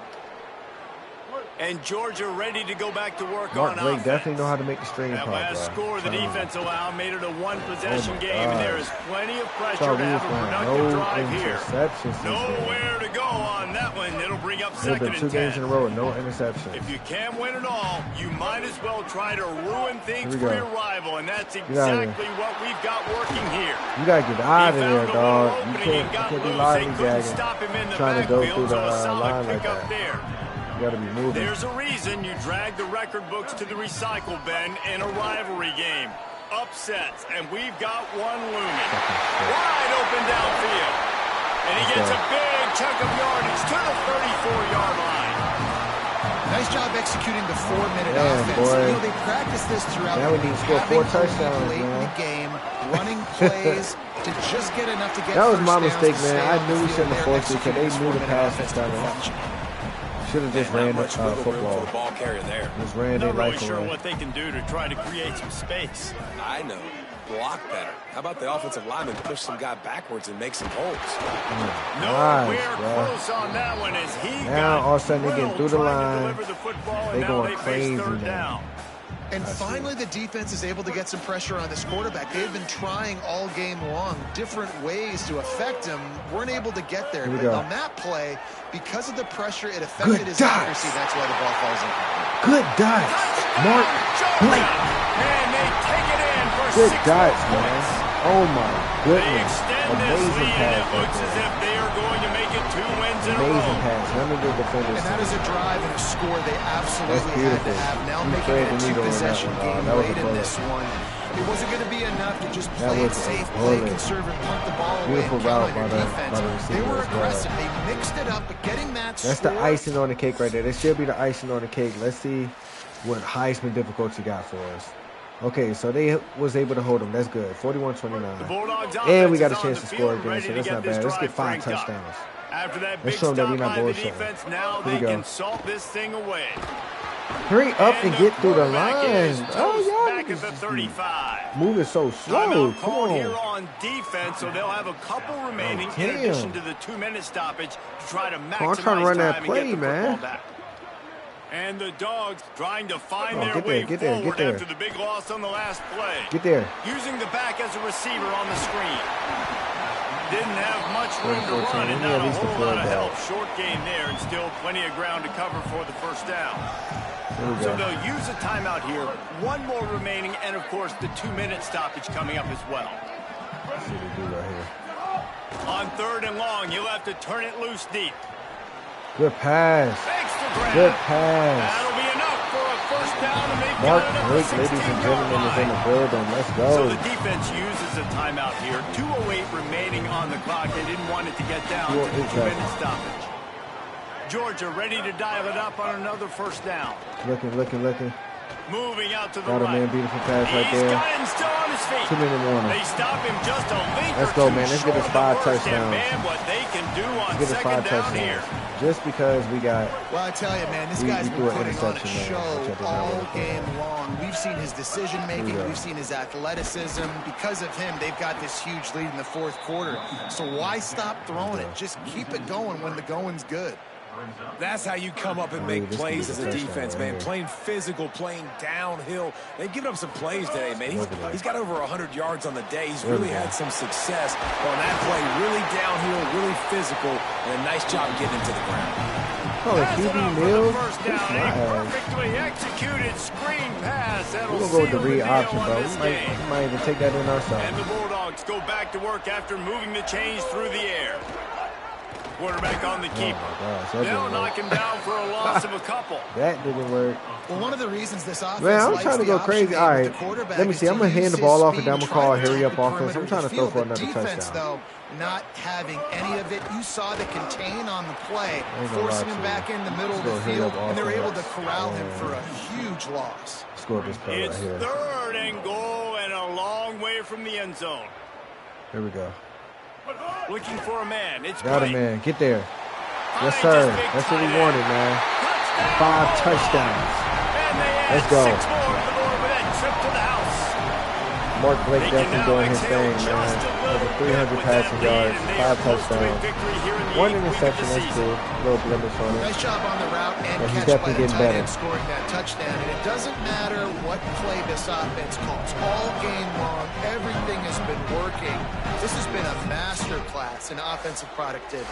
And Georgia ready to go back to work Mark on Blake offense. definitely know how to make the string That pop, last bro. score the defense allowed made it a one-possession game, and gosh. there is plenty of pressure Charles to have a Wilson, productive no drive here. interceptions this Nowhere to go on that one. It'll bring up There's 2nd been and 2 games 10. in a row with no interceptions. If you can't win it all, you might as well try to ruin things Here we for go. your rival, and that's Get out of here. exactly what we've got working here. You gotta get out of He there, found a dog. little You opening and got can't be loose. lively They couldn't gagging. stop him in the Trying to go backfield, through the so a solid line like pickup that. there. You gotta be moving. There's a reason you drag the record books to the recycle bin in a rivalry game. Upsets, and we've got one looming. Wide open downfield. And he gets a big chunk of yardage to the 34-yard line. Nice job executing the 4-minute Man, offense. boy. You know, they practice this throughout Now we need to score having 4 touchdowns, late in man. the game, running plays to just get enough to get That was first my downs mistake, to man. stay I on knew the we field. shouldn't have They're forced it, because they executing knew the this pass 4-minute was offense to coming. perfection. Should have just Not ran much wiggle room football. for the ball carrier there. Just ran their Not really life sure away. what they can do to try to create some space. I know. Block better. How about the offensive lineman push some guy backwards and make some holes? Nowhere bro. close on that one as he Now, got all of a sudden, they getting through the trying to line. deliver the football, They and now going they face crazy 3rd now. down. And finally, the defense is able to get some pressure on this quarterback. They've been trying all game long different ways to affect him. Weren't able to get there. Here we But go. on that play, because of the pressure, it affected Good his dots. accuracy. That's why the ball falls in. Good dots. Mark Blake. And they take it in for Good 6 dots, more man. points. Oh my They goodness. extend this Amazing lead, and pass it right looks as there. if they are going to make it 2 wins in a Amazing row. pass. None of the defenders. And that is a drive and a score they absolutely That's had to beautiful. have. Now You making thread it a the needle on that 2-possession one, game that was a late in bullet. this one. It wasn't going to be enough to just That play it was a safe, play bullet. it conservative, punt the ball away, Beautiful and count route on your by the defense. receiver They were as well. aggressive. They mixed it up, but getting that That's score, the icing on the cake right there. That should be the icing on the cake. Let's see what Heisman difficulty got for us. Okay, so they was able to hold them. That's good. 41-29. The Bulldogs And we offense got a is on chance the to score field, again, ready so to that's get not this bad. Let's get drive 5 cranked up. touchdowns. After that Let's big show them that stop we not by the bullshitting. defense, now Here they we go. can salt this thing away. Hurry up and get through the quarterback is line. toast Oh, y'all back at the niggas 35. moving so slow. Timeout Come called here on. on defense, so they'll have a couple remaining in damn. addition to the 2-minute stoppage to try to I'm maximize trying to run that time play, and get the man. football back. And the Dogs trying to find Oh, their way get there, forward get there. after the big loss on the last play. Get there. Using the back as a receiver on the screen. Didn't have much room to run and not a whole lot of help. Short gain there and still plenty of ground to cover for the first down. So they'll use a timeout here. One more remaining and, of course, the 2-minute stoppage coming up as well. Let's see what we do right here. On 3rd and long, you'll have to turn it loose deep. Good pass. Good pass. That'll be enough for a first down, and they've Mark got it up Blake, to ladies and 16-yard gentlemen, is in the line. building. Let's go. So the defense uses a timeout here. 2:08 remaining on the clock. They didn't want it to get down to the 2-minute stoppage. Georgia ready to dial it up on another first down. Looking. Moving out to the Got right. him, man. Beautiful pass right He's there. got it and still on his feet. 2-minute warning. They stop him just a link Let's or go, two man. Let's get short us of the 5 first, and touchdowns. man, what they can do on Let's get us 5 second down touchdowns. here. Just because we got. Well, I tell you, man, this We guy's threw been an putting on a interception there, show which I did not all want to game long. We've seen his decision-making. Yeah. We've seen his athleticism. Because of him, they've got this huge lead in the 4th quarter. So why stop throwing it? Just keep it going when the going's good. That's how you come up and make plays as a defense, man. Playing physical, playing downhill. They've given up some plays today, man. He's got over 100 yards on the day. He's really had some success on that play. Really downhill, really physical, and a nice job getting him to the ground. Oh, That's QB enough for Mills. the first down. A perfectly executed screen pass. That'll We're going to go with seal the read deal option, on bro. this We game. might even take that in And ourselves. the Bulldogs go back to work after moving the chains through the air. Quarterback on the keeper. Oh, my gosh. That They'll didn't knock work. him down for a loss of a couple. That didn't work. Well, one of the reasons this offense Man, I'm likes trying to the go option crazy. game All with right, the quarterback let me is see. to I'm going to hand use the his ball off, and speed then I'm going to try call a attack hurry-up the offense. I'm perimeter trying to of the throw field. for The another defense, touchdown. though, not having any of it. You saw the contain on the play, ain't gonna forcing lie him to back you. in the middle of Let's the go field, hurry-up and they were able to offense. corral him for a huge loss. Score this play right It's here. 3rd and goal and a long way from the end zone. Here we go. Looking for a man. It's Got Blake. it, man. Get there. Yes, Finds sir. his big That's what we tight end. wanted, man. Touchdown! 5 touchdowns. And they add Let's go. 6 more to the board with that trip to the house. Mark Blake They can definitely now doing his exhale thing, just man. a Over little 300 bit with passing that lead, yards, and they 5 are close to a touchdowns. victory here in the 1 8th week of interception, the that's season. cool. A little blemish on it. Nice job on the route and But he's catch by definitely the getting tight better. end scoring that touchdown. And it doesn't matter what play this offense calls. All game long, everything has been working. This has been a master class in offensive productivity.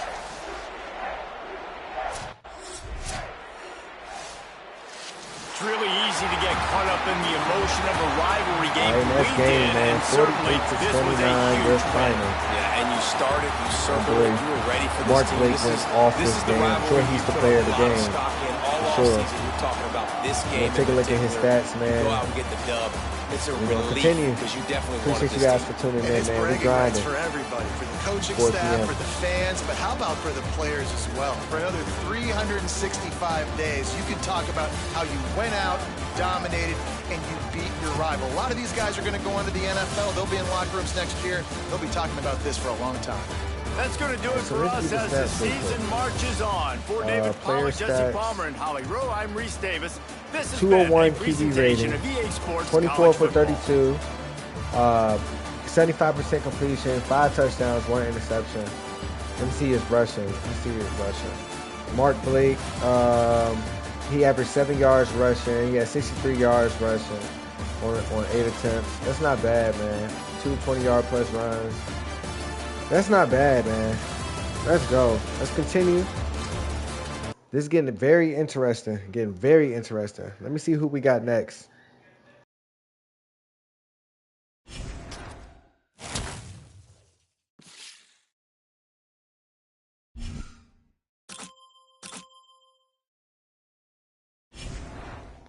It's really easy to get caught up in the emotion of a rivalry game. IMS We game, did, man. and certainly 48 to this was a 29, huge we're win. final. Yeah, and you started, you circled it, you were ready for this Mark team. Blake This went is, off this this is the game. I'm rivalry sure you he's the put player a of the lot game. stock in all Sure. offseason. You're talking about this game take a look at his particular. stats, man. Go out and get the dub. It's a We're going to relief continue. because you definitely wanted Appreciate this you guys team. for tuning And in, it's man. We bragging rights grinding. for everybody, for the coaching 4 staff, p.m. for the fans, but how about for the players as well? For another 365 days, you can talk about how you went out, dominated, and you beat your rival. A lot of these guys are going to go into the NFL. They'll be in locker rooms next year. They'll be talking about this for a long time. That's going to do it So for let's us do the as the stats real quick. season marches on. For David player Pollack, Jesse stats. Palmer, and Holly Rowe, I'm Reese Davis. This has 201 been a QB presentation rating, of EA Sports 24 College for Football. 32, 75% completion, 5 touchdowns, 1 interception. Let me see his rushing. Mark Blake, he averaged 7 yards rushing. He had 63 yards rushing on 8 attempts. That's not bad, man. 2 20-yard plus runs. That's not bad, man. Let's go. Let's continue. This is getting very interesting. Let me see who we got next.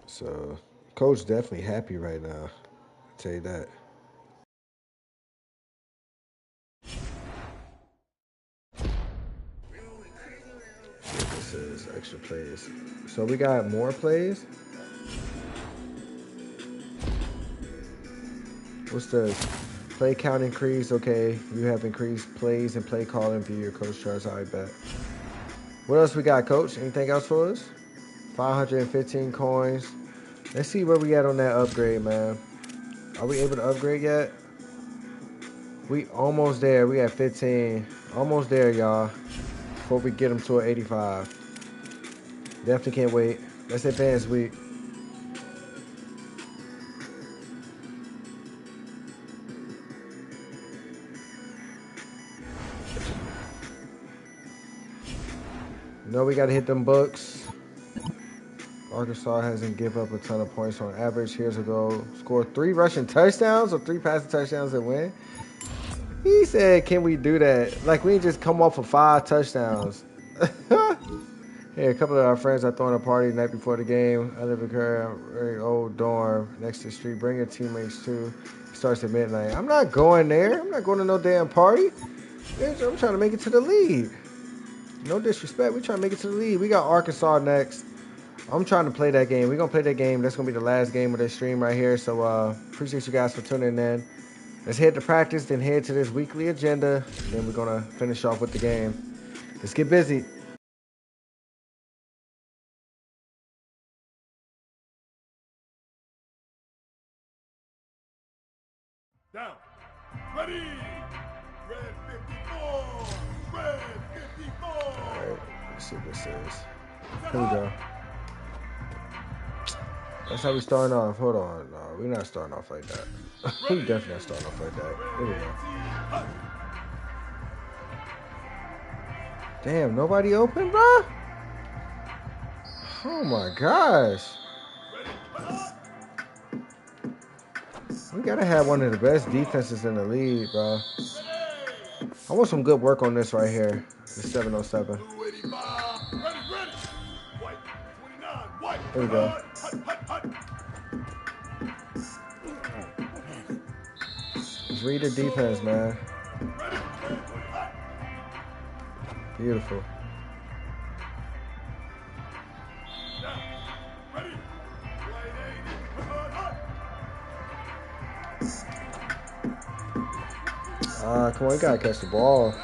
So, coach definitely happy right now. I'll tell you that. See what this is, extra plays. So we got more plays. What's the play count increase? Okay, you have increased plays and play calling via your coach charts. I bet. What else we got, coach? Anything else for us? 515 coins. Let's see where we at on that upgrade, man. Are we able to upgrade yet? We almost there. We at 15. Almost there, y'all. Before we get them to an 85. Definitely can't wait. Let's advance week. You know we got to hit them books. Arkansas hasn't given up a ton of points on average. Here's a goal. Score 3 rushing touchdowns or 3 passing touchdowns and win. He said, can we do that? Like, we just come off of 5 touchdowns. Hey, a couple of our friends are throwing a party the night before the game. I live in a very old dorm next to the street. Bring your teammates too. It starts at midnight. I'm not going there. I'm not going to no damn party. I'm trying to make it to the league. No disrespect. We're trying to make it to the league. We got Arkansas next. I'm trying to play that game. We're going to play that game. That's going to be the last game of this stream right here. So appreciate you guys for tuning in. Let's head to practice, then head to this weekly agenda. Then we're going to finish off with the game. Let's get busy. Down. Ready. Red 54. Red 54. All right. Let's see what this is. Here we go. That's how we starting off. Hold on. No, we're not starting off like that. We definitely not starting off like that. Here we go. Damn, nobody open, bro? Oh my gosh. We gotta have one of the best defenses in the league, bro. I want some good work on this right here. The 707. Here we go. Just read the defense, man. Beautiful. Come on, you gotta catch the ball.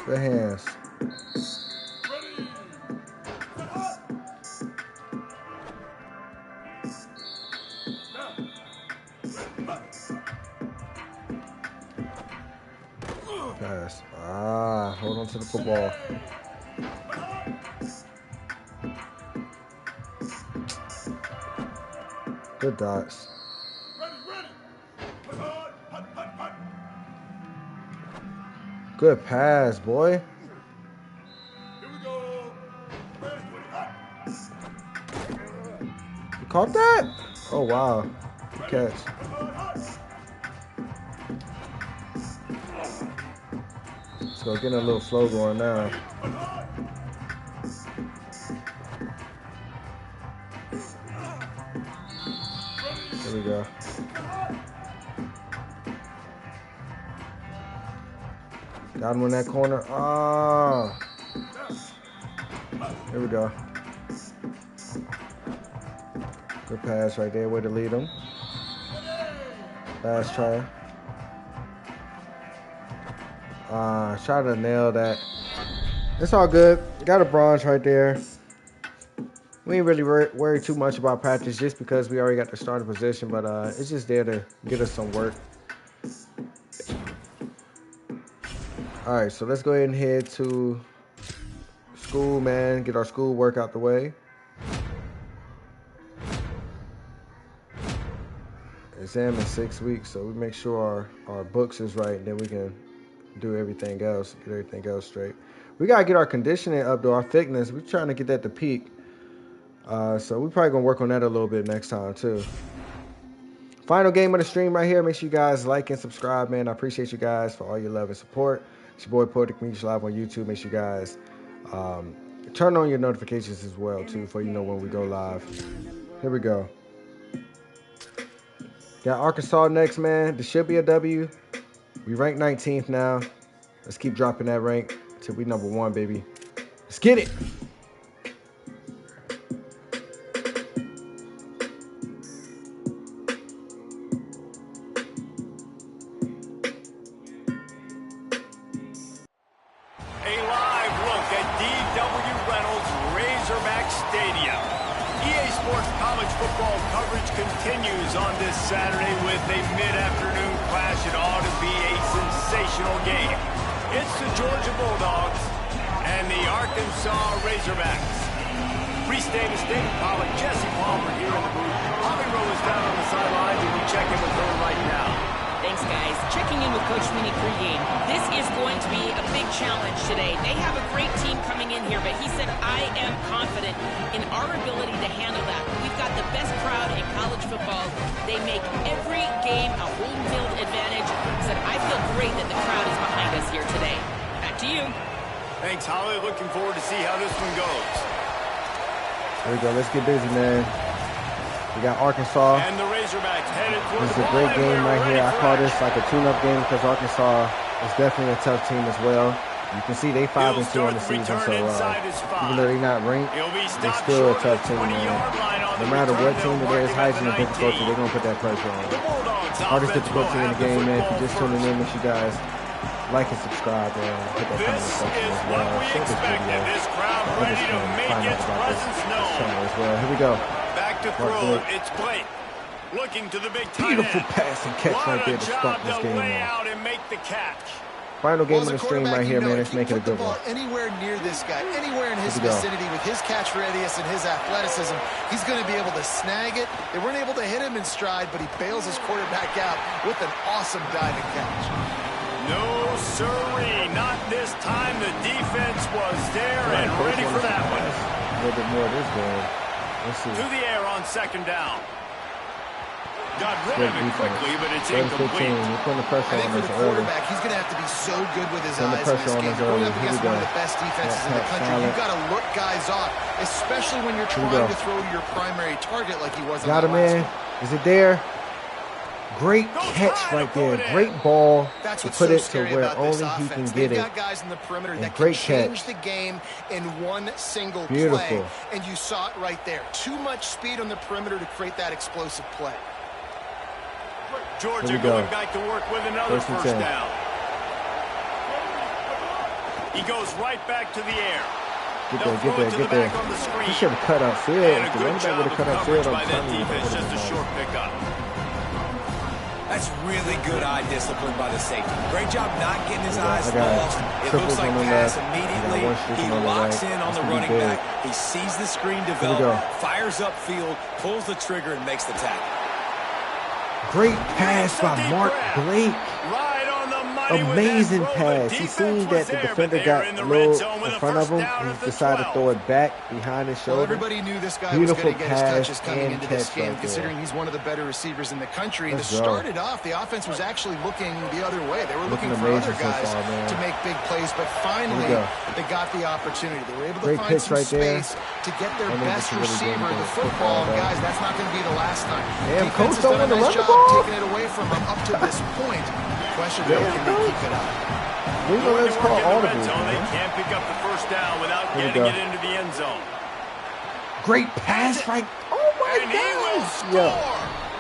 Good hands. Pass. Hold on to the football. Good dots. Good pass, boy. You caught that? Oh, wow. Good catch. Let's go get a little flow going now. There we go. Got him in that corner. Ah. Here we go. Good pass right there. Way to lead him. Last try. Try to nail that. It's all good. Got a bronze right there. We ain't really worried too much about practice just because we already got the starting position, but it's just there to get us some work. All right, so let's go ahead and head to school, man. Get our school work out the way. Exam in 6 weeks, so we make sure our books is right, and then we can do everything else, get everything else straight. We gotta get our conditioning up to our fitness. We're trying to get that to peak. So we're probably gonna work on that a little bit next time too. Final game of the stream right here. Make sure you guys like and subscribe, man. I appreciate you guys for all your love and support. It's your boy Poeticmeech live on YouTube. Make sure you guys turn on your notifications as well too, for you know when we go live. Here we go. Got Arkansas next, man. This should be a W. We rank 19th now. Let's keep dropping that rank till we number 1, baby. Let's get it. Continues on this Saturday with a mid-afternoon clash. It ought to be a sensational game. It's the Georgia Bulldogs and the Arkansas Razorbacks. Reese Davis, David Pollock, Jesse Palmer here in the booth. Holly Rowe is down on the sidelines, and we check in with her right now. Thanks, guys. Checking in with Coach Sweeney pregame. This is going to be a big challenge today. They have a great team coming in here, but he said, I am confident in our ability to handle that. We've got the best crowd in college football. They make every game a home field advantage. He said, I feel great that the crowd is behind us here today. Back to you. Thanks, Holly. Looking forward to see how this one goes. There we go. Let's get busy, man. We got Arkansas. And the Razorbacks headed toward This is the a great ball, game and we're right here. I ready call for this action. like a tune-up game because Arkansas is definitely a tough team as well. You can see they 5-2 on the season, so even though they're not ranked, they're still a tough team, man. No matter what team it is, hygiene and difficulty, they're going to put that pressure on them. Hardest difficulty in the game, man. If you're just tuning in, make sure you guys like and subscribe and hit that comment section as well. Share this video. This crowd Others ready to can make find out its about this presence known. channel as well. Here we go. Back to Mark throw. Blake. It's Blake. Looking to the big tight Beautiful end. pass and catch right there to start this game lay off. out and make the catch. Final game Well, of as the a stream right quarterback, here, you man. know, Let's if make you it a put good the ball one. anywhere near this guy, anywhere in his Here we go. vicinity with his catch readiness and his athleticism, he's going to be able to snag it. They weren't able to hit him in stride, but he bails his quarterback out with an awesome diving catch. No sirree, not this time. The defense was there All right, and Coach ready wants for to that one. pass a little bit more of this game. Let's see. To the air on second down. Got rid Great of it defense. quickly, but it's 3rd and 15. incomplete. We're putting the I pressure think on for us the early. quarterback, he's going to have to be so good with his Putting the eyes in pressure this on game. us Going early. up Here against we one of go. the best defenses in the Pat country, Silent. you've got to look guys off, especially when you're Here we trying go. to throw to your primary target like he was on Got the him last in. one. Is it there? Great catch right there. Great ball That's to what's put so it to scary where about this only he can offense. get They've it. got guys in the perimeter And that great can change catch. the game in one single Beautiful. play. And you saw it right there. Too much speed on the perimeter to create that explosive play. Georgia Here we go. going back to work with another 1st and first 10. down. He goes right back to the air. Get They'll there, throw get it there, to get the there. back on the screen. He should have cut out field. And a If the good running back job would of have cut out coverage field, by I'm that telling you, defense. that Just a would've been short pickup. That's really good eye discipline by the safety. Great job not getting his eyes I got lost. It triples looks like on the pass left. immediately. I got one He streaking on the locks right. in on This the could be running big. back. He sees the screen we develop, go. fires upfield, pulls the trigger, and makes the tackle. Great pass by Mark Blake. Right on the money with Amazing that throw. The pass. He defense seen was that the there, but defender they are got in the low red zone with in a front of first him. down He at the decided to 12. throw it back behind his Well, shoulder. everybody knew this guy was Beautiful going to get his pass touches coming and into this catch game, right there. considering he's one of the better receivers in the country. And Let's to go. start it off, the offense was actually looking the other way. They were looking Looking for amazing other so guys far, man. to make big plays, but finally go. they got the opportunity. They were able to Great find pitch some right there. space to get their Unable best to really do receiver anything the with football. football, though. Guys, that's not going to be the last time. Damn, Defense Coach has don't done a wanna nice run the job ball. taking it away from them up to this point. Question though, Damn, can they keep it up? We know Going that's to work called in the red audible, zone. They man. can't pick up the first down without Here we getting go. it into the end zone. Great pass right. Oh my And he will gosh. score. Yo,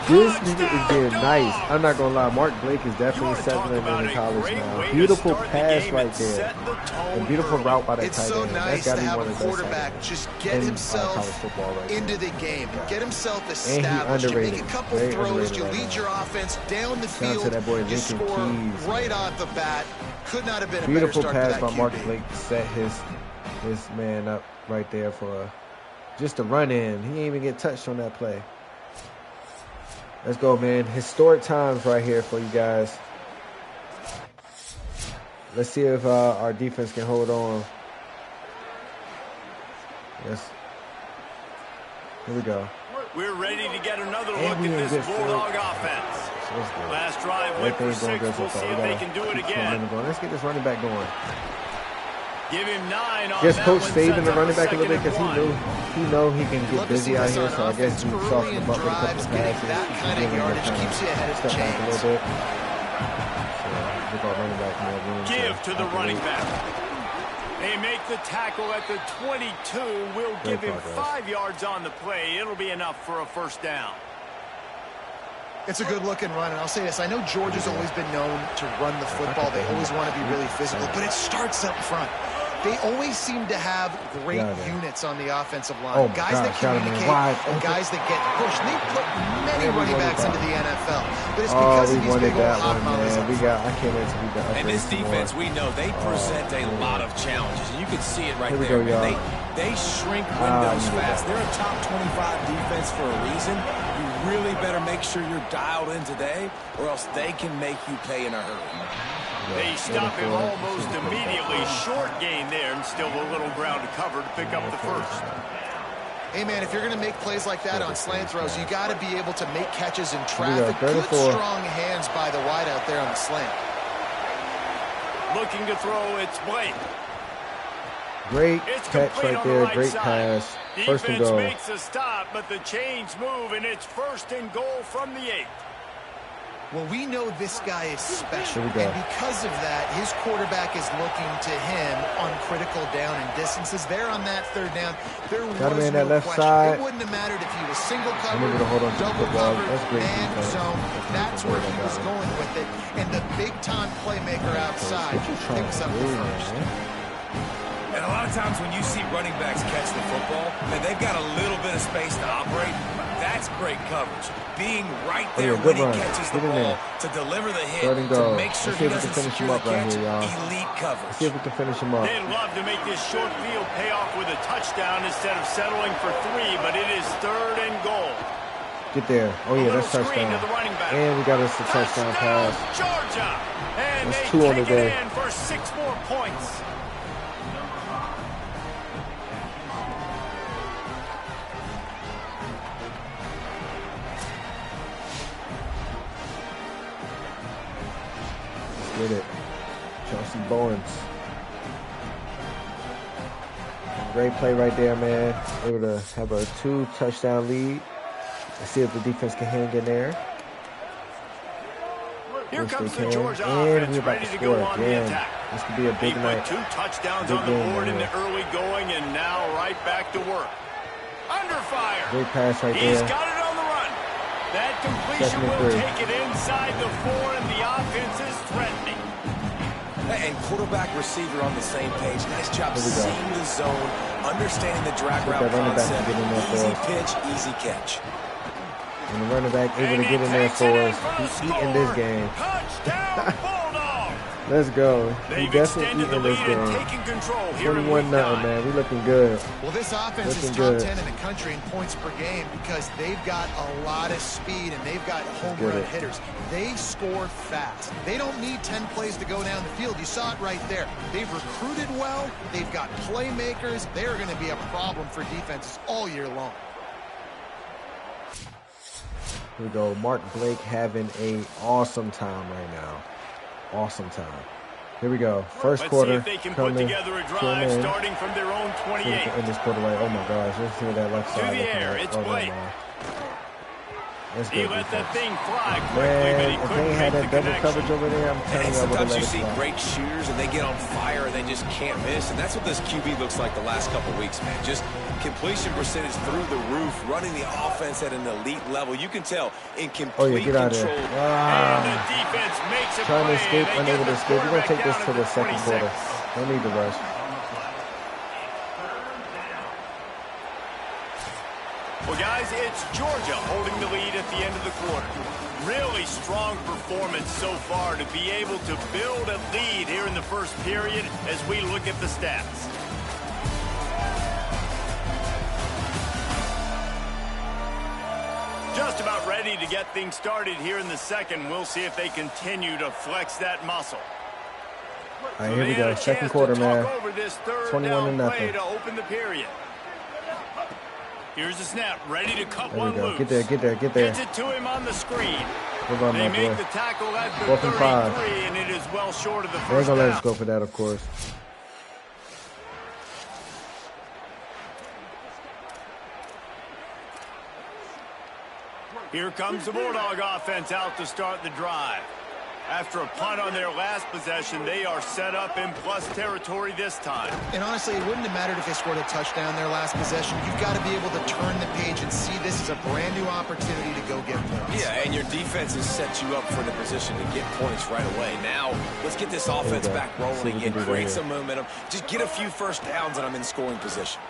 this nigga is getting Touchdown, nice. Dogs. I'm not gonna lie. Mark Blake is You definitely want to talk settling about in a college great now. way to Beautiful start the pass game right and there. set the tone And beautiful early. route by that It's tight so end. That's nice got to to be have one a of the best quarterback tight just ends get in himself college football right into now. the game, get himself he established. You make underrated. a couple Very throws, underrated you right lead now. your offense down the Shout out to field, that boy you Lincoln score Keys, right man. off the bat. Could not have been a Beautiful better start pass for by that Mark QB. Blake to set his man up right there for just a run in. He didn't even get touched on that play. Let's go, man. Historic times right here for you guys. Let's see if our defense can hold on. Yes. Here we go. We're ready to get another And look we at in this good field. Bulldog offense. So let's go. Last drive went for Everything's going 6. good so We'll see far. if We they gotta can do it keep some again. momentum going. Let's get this running back going. Give him 9 on Guess that Coach one. saving Sets the up running back a little bit second because and he know he can You get love to see busy out this here. on So I guess offense he early softened in him up with a couple drives, of getting passes. that kind of Giving him yardage kind keeps you ahead of the step back a chains. little bit. So give our running back more room. Give to the running operate. back. They make the tackle at the 22. We'll Great give him progress. 5 yards on the play. It'll be enough for a first down. It's a good-looking run, and I'll say this. I know Georgia's always been known to run the football. They always want to be really physical, but it starts up front. They always seem to have great units on the offensive line. Oh guys that communicate and guys that get pushed. And they put many running backs into the NFL. But it's because of these big old hot mouths. I can't wait till we got And this defense, we know, they present a lot of challenges. And you can see it right there. They shrink windows fast. They're a top 25 defense for a reason. You really better make sure you're dialed in today, or else they can make you pay in a hurry. They stop him almost immediately. Short gain there, and still a little ground to cover to pick up the first. Hey, man, if you're going to make plays like that on slant throws, you got to be able to make catches in traffic. Good, strong hands by the wide out there on the slant. Looking to throw, it's Blake. Great catch right there. Great pass. First and goal. Defense makes a stop, but the chains move, and it's first and goal from the 8. Well, we know this guy is special, and because of that, his quarterback is looking to him on critical down and distances. There on that third down, there was no left question. side. It wouldn't have mattered if he was single covered, double covered, man zone. That's where he was going with it, and the big-time playmaker outside picks up the first. And a lot of times when you see running backs catch the football, man, they've got a little bit of space to operate. That's great coverage. Being right there when he catches the ball to deliver the hit, to make sure he doesn't secure the catch. Elite coverage. Let's see if we can finish him up. They'd love to make this short field pay off with a touchdown instead of settling for 3, but it is third and goal. Get there. Oh, yeah, that's touchdown. And we got us a touchdown pass. Georgia. And that's they 2 on the take day. it in for 6 more points. Get it. Chelsea Barnes. Great play right there, man. Able to have a 2-touchdown lead. Let's see if the defense can hang in there. Here comes the Georgia and offense ready to go on the attack. This could be a big night. 2 touchdowns on the board in the early going, and now right back to work. Under fire. Great pass right there. He's got it on the run. That completion will take it inside the 4, and the offense is threatening. And quarterback receiver on the same page. Nice job seeing the zone, understanding the drag route concept. Easy pitch, easy catch. And the running back able to get in there for us. He's eating this game. Let's go. He definitely eating this game. 21-0, man. We looking good. Well, this offense is top 10 in the country in points per game because they've got a lot of speed and they've got home run hitters. They score fast. They don't need 10 plays to go down the field. You saw it right there. They've recruited well. They've got playmakers. They're going to be a problem for defenses all year long. Here we go. Mark Blake having an awesome time right now. Awesome time. Here we go. First quarter. Let's see if they can put together a drive starting from their own 28. In this quarter, right? Oh my gosh. Let's see that left side. To the air. It's Blake. He let that thing fly quickly, but he couldn't had that double coverage over there. I'm telling you, sometimes you see great shooters and they get on fire and they just can't miss. And that's what this QB looks like the last couple weeks, man. Just completion percentage through the roof, running the offense at an elite level. You can tell in complete control. And the defense makes it trying to escape, unable to escape. We're going to take this to the second quarter. Don't need to rush. Well, guys, it's Georgia holding the lead at the end of the quarter. Really strong performance so far to be able to build a lead here in the first period as we look at the stats. Just about ready to get things started here in the second. We'll see if they continue to flex that muscle. All right, here we go. Second quarter, man. 21-0. To open the period. Here's the snap, ready to cut one loose. Get there, get there, get there. Gets it to him on the screen. On, they make the tackle at the 33, and it is well short of the first down. They're going to let us go for that, of course. Here comes the Bulldog offense out to start the drive. After a punt on their last possession, they are set up in plus territory this time. And honestly, it wouldn't have mattered if they scored a touchdown their last possession. You've got to be able to turn the page and see this as a brand new opportunity to go get points. Yeah, and your defense has set you up for the position to get points right away. Now, let's get this offense back rolling again, create some momentum. Just get a few first downs and I'm in scoring position.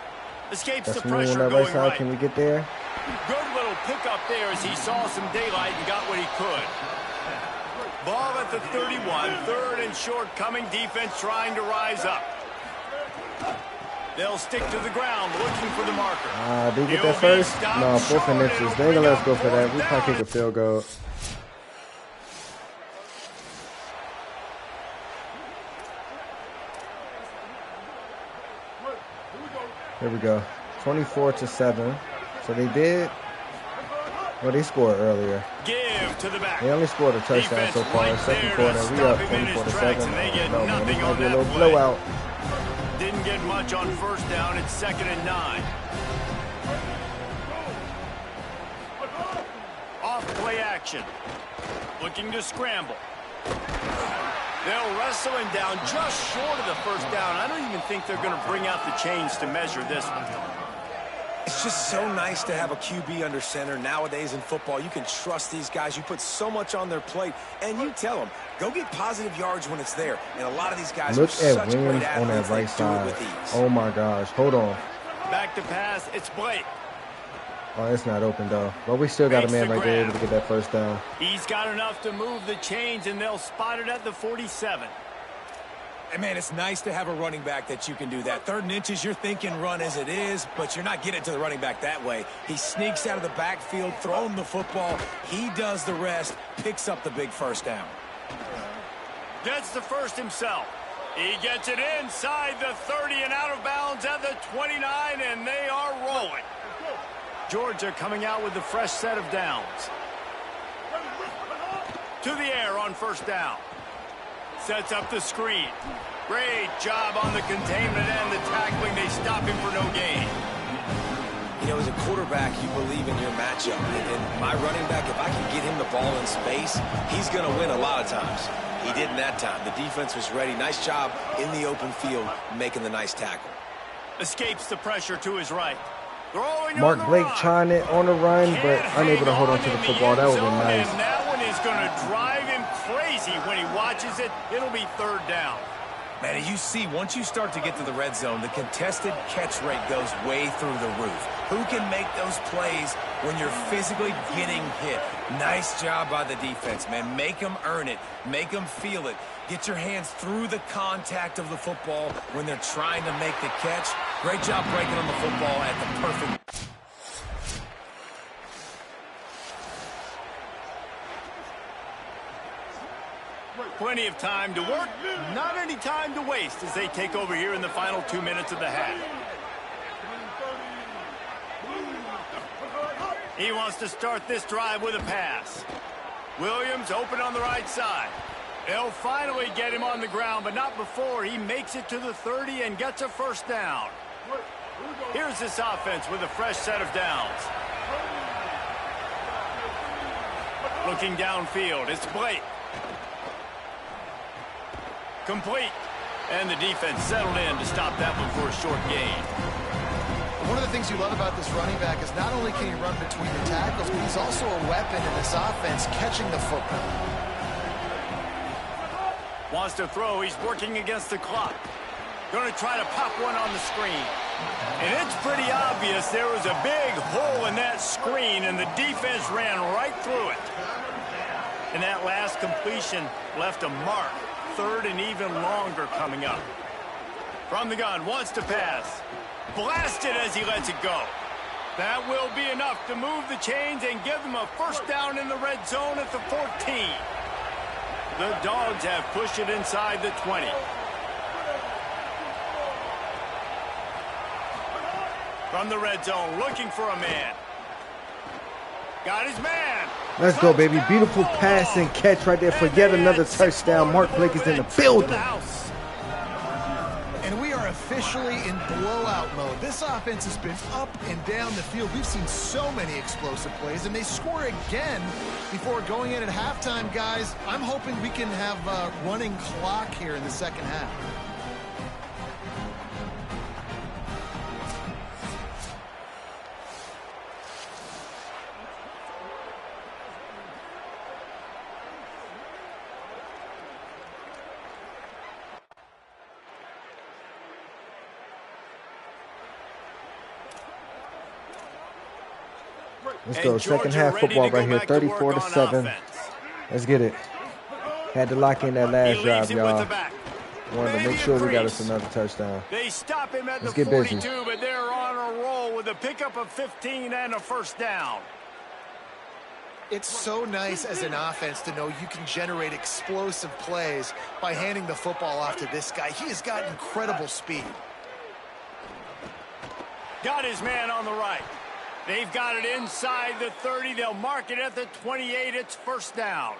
Escapes That's the pressure on that going right side. right. Can we get there? Good little pickup there as he saw some daylight and got what he could. Ball at the 31, third and short coming, defense trying to rise up. They'll stick to the ground looking for the marker. Did you get that first? No, 4th and inches. They ain't gonna let us go for that. We probably kick a field goal. Here we go. 24-7. So they did. Well, they scored earlier. Give to the back. They only scored a touchdown so far. Right Second quarter, we up 24-7. No, man, this might be a little blowout. Didn't get much on first down. It's 2nd and 9. Off play action. Looking to scramble. They'll wrestle him down just short of the first down. I don't even think they're going to bring out the chains to measure this one. It's just so nice to have a QB under center. Nowadays in football, you can trust these guys. You put so much on their plate, and you tell them, go get positive yards when it's there. And a lot of these guys look are at such Williams great athletes, on that right side. Oh my gosh, hold on. Back to pass, it's Blake. Oh, it's not open though. But we still got a man right there able to get that first down. He's got enough to move the chains, and they'll spot it at the 47. And man, it's nice to have a running back that you can do that. 3rd and inches, you're thinking run as it is, but you're not getting it to the running back that way. He sneaks out of the backfield, throwing the football. He does the rest, picks up the big first down. Gets the first himself. He gets it inside the 30 and out of bounds at the 29, and they are rolling. Georgia coming out with a fresh set of downs. To the air on first down. Sets up the screen. Great job on the containment and the tackling. They stop him for no gain. You know, as a quarterback, you believe in your matchup. And my running back, if I can get him the ball in space, he's going to win a lot of times. He didn't that time. The defense was ready. Nice job in the open field making the nice tackle. Escapes the pressure to his right. Mark Blake trying it on the run, but unable to hold on to the football. That would have been nice. And that one is going to drive him crazy when he watches it. It'll be 3rd down. Man, you see, once you start to get to the red zone, the contested catch rate goes way through the roof. Who can make those plays when you're physically getting hit? Nice job by the defense, man. Make them earn it. Make them feel it. Get your hands through the contact of the football when they're trying to make the catch. Great job breaking on the football at the perfect... Plenty of time to work, not any time to waste as they take over here in the final 2 minutes of the half. He wants to start this drive with a pass. Williams open on the right side. They'll finally get him on the ground, but not before he makes it to the 30 and gets a first down. Here's this offense with a fresh set of downs. Looking downfield, it's Blake. Complete. And the defense settled in to stop that one for a short gain. One of the things you love about this running back is not only can he run between the tackles, but he's also a weapon in this offense catching the football. Wants to throw. He's working against the clock. Going to try to pop one on the screen. And it's pretty obvious there was a big hole in that screen, and the defense ran right through it. And that last completion left a mark. 3rd and even longer coming up. From the gun, wants to pass. Blasted as he lets it go. That will be enough to move the chains and give them a first down in the red zone at the 14. The Dogs have pushed it inside the 20. From the red zone, looking for a man. Got his man. Let's go, baby. Beautiful pass and catch right there for yet another touchdown. Mark Blake is in the building. And we are officially in blowout mode. This offense has been up and down the field. We've seen so many explosive plays, and they score again before going in at halftime, guys. I'm hoping we can have a running clock here in the second half. Let's go. Second half football right here. 34-7. Let's get it. Had to lock in that last drive, y'all. Wanted to make sure we got us another touchdown. They stop him at Let's the get busy. 42, but they're on a roll with a pickup of 15 and a first down. It's so nice as an offense to know you can generate explosive plays by handing the football off to this guy. He has got incredible speed. Got his man on the right. They've got it inside the 30. They'll mark it at the 28. It's first down.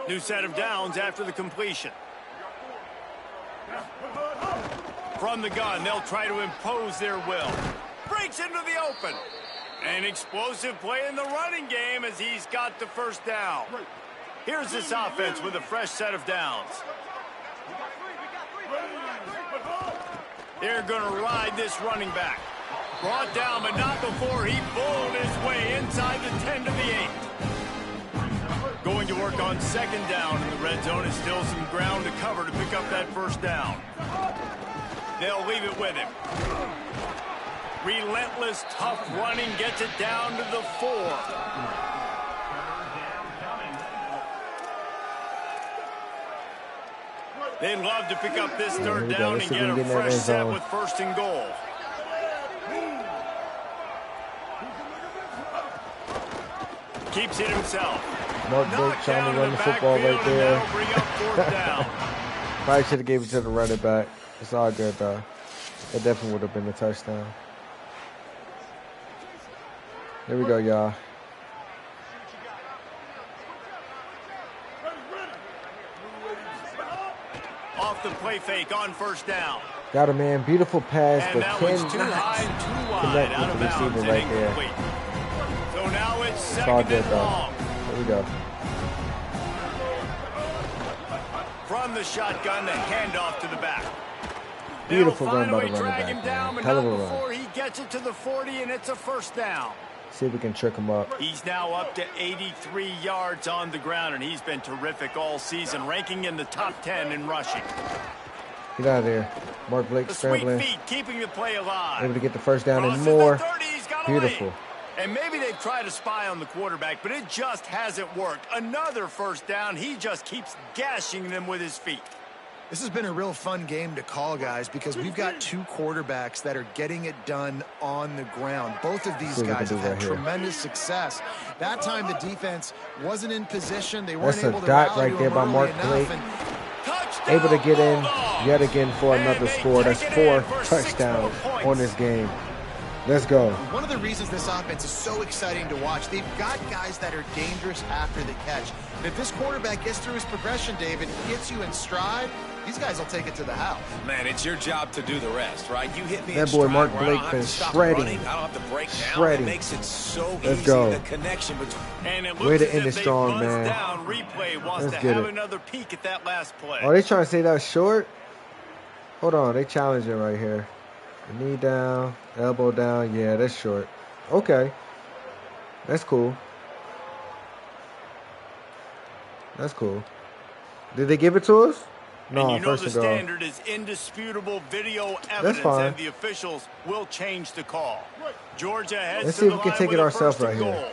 New set of downs after the completion. From the gun, they'll try to impose their will. Breaks into the open. An explosive play in the running game as he's got the first down. Here's this offense with a fresh set of downs. They're going to ride this running back. Brought down, but not before he bowled his way inside the 10 to the 8. Going to work on second down in the red zone. Is still some ground to cover to pick up that first down. They'll leave it with him. Relentless, tough running gets it down to the 4. They'd love to pick up this third down and get a fresh set with first and goal. Keeps it himself. Mark Blake trying to run the football right there. Probably should have gave it to the running back. It's all good, though. It definitely would have been a touchdown. Here we go, y'all. Off the play fake on first down. Got a man, beautiful pass, And but that one's too cannot high, too wide, connect out with of the bounds receiver and right there. incomplete. So now it's It's all second good, and though. long. Here we go. From the shotgun, the handoff to the back. Beautiful They'll run by the finally running drag him back, down, man. but Hell not of a before run. he gets it to the 40, and it's a first down. See if we can trick him up. He's now up to 83 yards on the ground, and he's been terrific all season, ranking in the top 10 in rushing. Get out of there. Mark Blake The sweet scrambling. feet keeping the play alive. Able to get the first down and Crosses more. the 30, he's got a Beautiful. lead. And maybe they've tried to spy on the quarterback, but it just hasn't worked. Another first down. He just keeps gashing them with his feet. This has been a real fun game to call, guys, because we've got two quarterbacks that are getting it done on the ground. Both of these guys have had tremendous success. That time the defense wasn't in position. They weren't able to rally That's a dot right there to by him Mark early Blake. enough. Able to get in yet again for And another they score. take That's it 4 in for 6 touchdowns more points. on this game. Let's go. One of the reasons this offense is so exciting to watch, they've got guys that are dangerous after the catch. And if this quarterback gets through his progression, David, gets you in stride, these guys will take it to the house. Man, it's your job to do the rest, right? You hit me That in boy stride Mark where I don't Blake have to been stop shredding. running. I don't have to break down. Shredding. It makes it so Let's easy, go. the connection between. And it Way looks to as end if it they strong, buzzed man. down. Replay wants Let's to get have it. another peek at that last play. Oh, they trying to say that was short? Hold on. They challenging right here. The knee down, elbow down. Yeah, that's short. Okay. That's cool. That's cool. Did they give it to us? No, And you know first the and goal. standard is indisputable video evidence, fine. and the officials will change the call. Georgia heads Let's to see if the we can line take with it a ourselves first right and here. goal.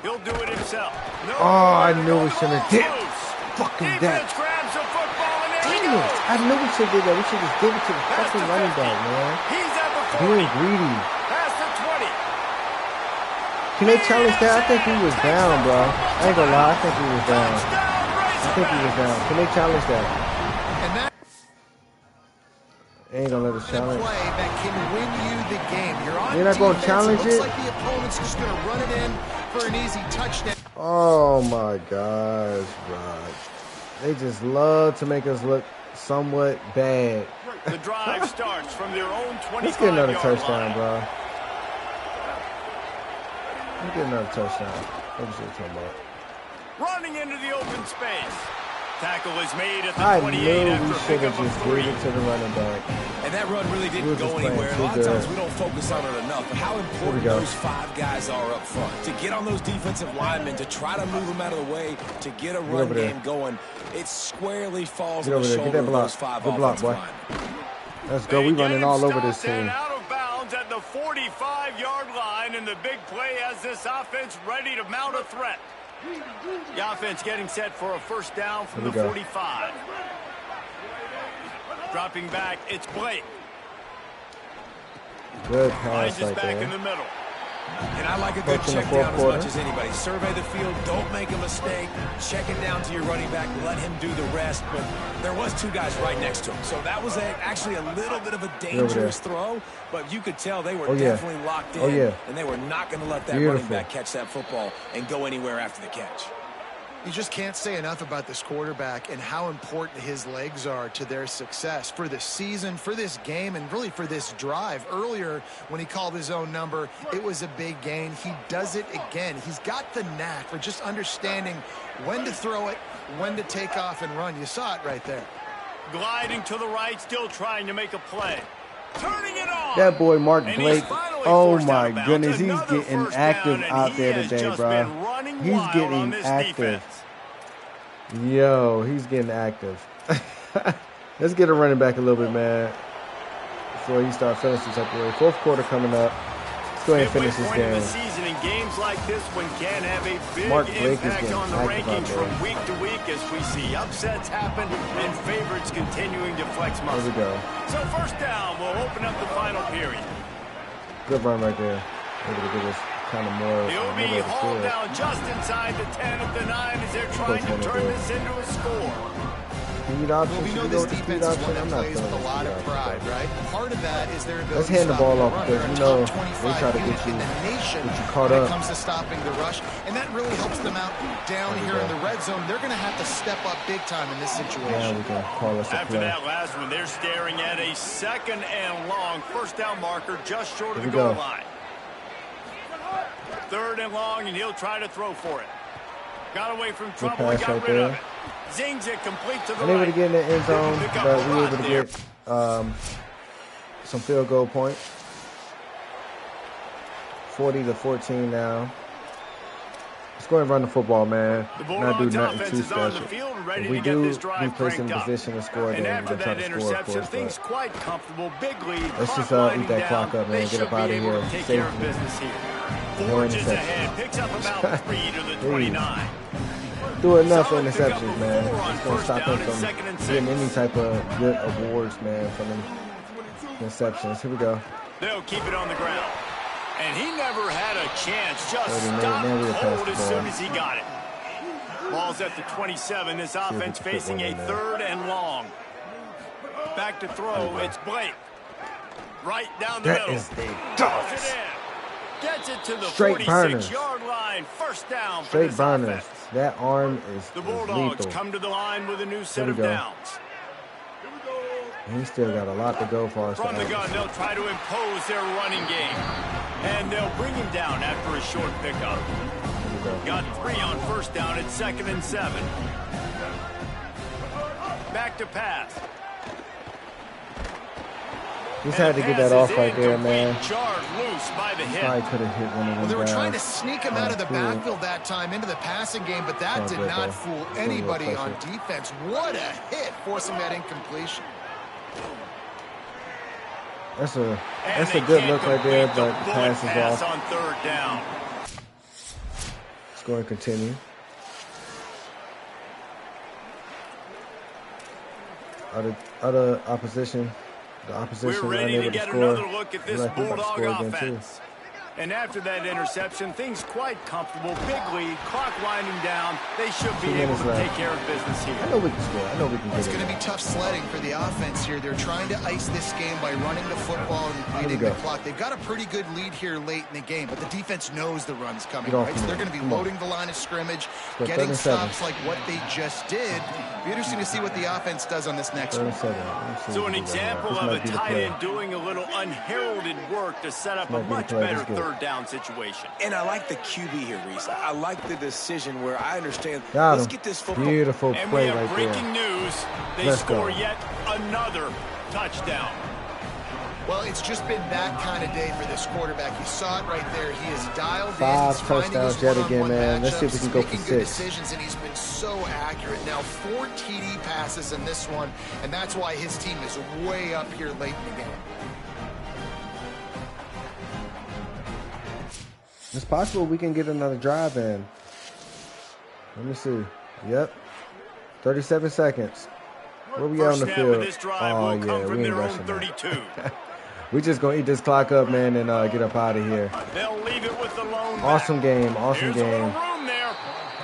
He'll do it himself. No, Oh, I knew we the shouldn't have ball's did loose. fucking Defense that. grabs the football, and there he Damn it. goes. I knew we should do that. We should just give it to the Past fucking the running 50. back, man. He's at the 40. Being greedy. Past the 20. Can they challenge that? I think he was down, bro. I ain't gonna lie. I think he was down. I think he was down. Can they challenge that? And that They ain't gonna let us is a challenge. play that can win you the game. You're on They're not gonna defense. challenge Looks it? like the opponent's just going to run it in for an easy touchdown. Oh my gosh, bro. They just love to make us look somewhat bad. The drive starts from their own 25-yard Let's get another line. touchdown, bro. Let's get another touchdown. What was you talking about? Running into the open space. Tackle is made at the I 28 knew we after a should have pickup of just 3. gave it to the running back. And that run really We didn't were go just playing anywhere. A too lot of times good. we don't focus on it enough. But how important go. those 5 guys are up front. To get on those defensive linemen, to try to move them out of the way, to get a run over there. game going, it squarely falls Get on over the there. Get shoulder that of block. those 5 Good block, offensive boy. linemen. Let's go. We running all over this Stopped and team. out of bounds at the 45-yard line, and the big play has this offense ready to mount a threat. The offense getting set for a first down from the Here we go. 45. Dropping back, it's Blake. Good Finds pass his right back in there. the middle. And I like a good Approaching the check fourth down as quarter. much as anybody. Survey the field, don't make a mistake. Check it down to your running back, let him do the rest. But there was 2 guys right next to him. So that was actually a little bit of a dangerous throw. But you could tell they were definitely locked in. And they were not going to let that running back catch that football and go anywhere after the catch. You just can't say enough about this quarterback and how important his legs are to their success for the season, for this game, and really for this drive. Earlier, when he called his own number, it was a big gain. He does it again. He's got the knack for just understanding when to throw it, when to take off and run. You saw it right there. Gliding to the right, still trying to make a play. Turning it on. That boy Mark And Blake. he's finally Oh forced out my of bounds. goodness, he's Another getting first active down, and out he there has today, just bro. been running He's wild getting on this active. defense. Yo, he's getting active. Let's get a running back a little bit, man, before he starts feeling some type of way. Fourth quarter coming up. Let's go ahead and finish this Midway point of game. the season, and games like this one can have a big Mark Blake is impact getting on the active out rankings there. from week to week as we see upsets happen and favorites continuing to flex muscle. There we go. So first down, we'll open up the final period. Good run right there. Able to get us kind of more. He'll be middle of the hauled field. down just inside the 10 of the 9 as they're trying to turn this into a score. Speed option. Well, we know Should this go with the speed defense is option? one that I'm not plays with feeling a lot the of speed pride, option. right? Part of that is their ability Let's hand the to ball stop off the run. because They're you a know top they 25 try to get unit you, in the nation get you caught when up. it comes to stopping the rush, and that really helps them out down here in the red zone. They're going to have to step up big time in this Now situation. we can call us a After play. that last one, they're staring at a 2nd and long. First down marker just short of Here the we goal go. line. 3rd and long, and he'll try to throw for it. Got away from trouble and pass got right rid of there. it. Zings it complete to the Unable right. to get in the end zone, Pick up but a we were lot able to there. get some field goal points. 40-14 now. Let's go ahead and run the football, man. The Not do Bulldogs nothing offense too is on the special. field, If ready we to get do this be drive placed in cranked up. position to score, And then after we're going that to try to score, of interception, course. things But quite comfortable. Big lead. let's just clock eat that winding clock down. up, man. They Get should up out be of able here to take care of safely. business here. No Forges interception. ahead, picks up about 3 to the 29. do enough Solid interceptions, pickup man. of 4 on It's going to first stop down them and from 2nd and 6. getting any type of good awards, man, from them interceptions. Here we go. They'll keep it on the ground. And he never had a chance. Just 30 minutes. stopped Now we'll pass cold the as ball. soon as he got it. Ball's at the 27. This offense can fit facing one a in there. 3rd and long. Back to throw. It's Blake. Right down the That middle. is a Throws it in. Gets it to the Straight burners. 46-yard line. First down for Straight this burners. offense. That arm is The Bulldogs lethal. come to the line with a new set we of go. downs. And he still got a lot to go for us. From the gun, they'll try to impose their running game. And they'll bring him down after a short pickup. Got 3 on first down at 2nd and 7. Back to pass. Just had to get that off right there, man. Charged loose by the hit. Probably could have hit one of them Well, they were guys. trying to sneak him out of the Cool. backfield that time into the passing game, but that Oh, did good, not though. fool Still a little anybody on pressure. defense. What a hit, forcing that incompletion. That's a And good they can't look right there, complete the but the bullet pass is pass off. on 3rd down. Let's go and continue. Other opposition, the opposition We're ready unable to to get score. another look at this Like we about to Bulldog score again, too. offense. And after that interception, things quite comfortable. Big lead, clock winding down. They should be able to take care of business here. I know we can score. I know we can get it. It's going to be tough sledding for the offense here. They're trying to ice this game by running the football and leading the clock. They've got a pretty good lead here late in the game, but the defense knows the run's coming, right? So they're going to be loading the line of scrimmage, getting stops like what they just did. Be interesting to see what the offense does on this next one. So an example of a tight end doing a little unheralded work to set up a much better third down situation. And I like the QB here, Reese. I like the decision where I understand. Got Let's him. get this football. Beautiful And play we have right breaking there. news. They Let's score go. yet another touchdown. Well, it's just been that kind of day for this quarterback. You saw it right there. He is dialed in. 5 He's finding touchdowns his yet one-on-one again, man. Let's see if we matchups, can go for making good 6. decisions, and he's been so accurate. Now 4 TD passes in this one, and that's why his team is way up here late in the game. It's possible we can get another drive in. Let me see. Yep. 37 seconds. Where we at on the field? Oh, yeah, we ain't rushing that. We just going to eat this clock up, man, and get up out of here. They'll leave it with the lone Awesome back. game. Awesome Here's a little game. room there.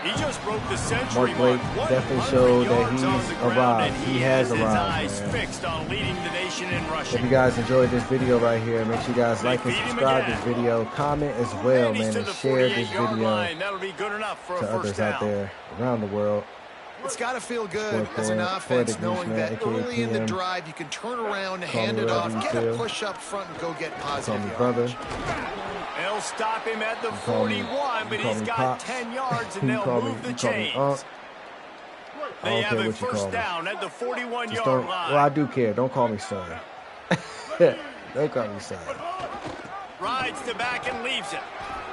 He just broke the century Mark Blake mark. definitely 100 showed that yards on he's the ground, arrived. and He has his arrived, eyes man. fixed on leading the nation in rushing. If you guys enjoyed this video right here, make sure you guys like and subscribe this video. Comment as well, man, and share this video That'll be good enough for to a first others out down. there around the world. It's got to feel good as an Poeticmeech, offense knowing man, that aka early in the PM. drive you can turn around, Call hand me it whatever off, you get a feel. push up front, and go get Call positive me yards. brother. They'll stop him at the Call me- 41, but call he's me got Pops. 10 yards, You and they'll call me- move the you call me chains. Unc. I They don't have care a what you call first me. down at the Just 41-yard don't, line. well, I do care. Don't call me son. Don't call me son. Rides to back and leaves it.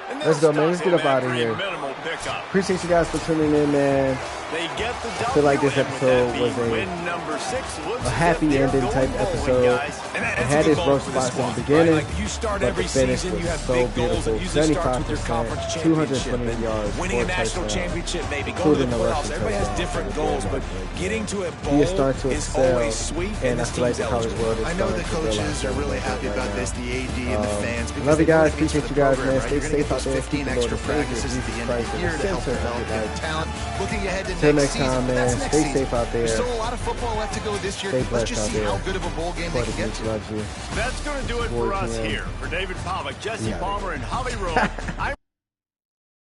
And Let's they'll go, man. Let's stop get him up outta after a here. minimal pickup. Appreciate you guys for tuning in, man. They get the W. I feel like this and with that episode being was win number 6, looks a as happy if they're ending going type bowling, episode. guys. And It that's had a good its goal rough for this spots in the one, beginning, right? Like you start but every the finish season, you was have so big goals. beautiful. It usually starts with your 75%, conference championship 220 and yards, winning a 4 national touchdowns, championship, maybe going to the including the playoffs. rushing Everybody has touchdowns different for goals, Mark but Blake. getting to a He is bowl starting to is excel, always sweet, and I this feel like team's the college eligible. world is I know starting the to realize coaches are really happy right about now. this, the AD and the fans. Because Love you they know guys. what it means for Appreciate you the guys, program, man. right? Stay You're gonna safe get out those there. 15 Keep the extra Lord in practices at the end of the year to help Center of develop the their United talent. Looking ahead to Till next next time, season. man. That's next Stay season. safe out there. There's still a lot of football left to go this year. Stay Let's blessed just out see how there. good of a bowl game they can get Poeticmeech to. loves you. That's going to do it for us PM. here. For David Pollack, Jesse Yeah. Palmer, and Holly Rowe, I'm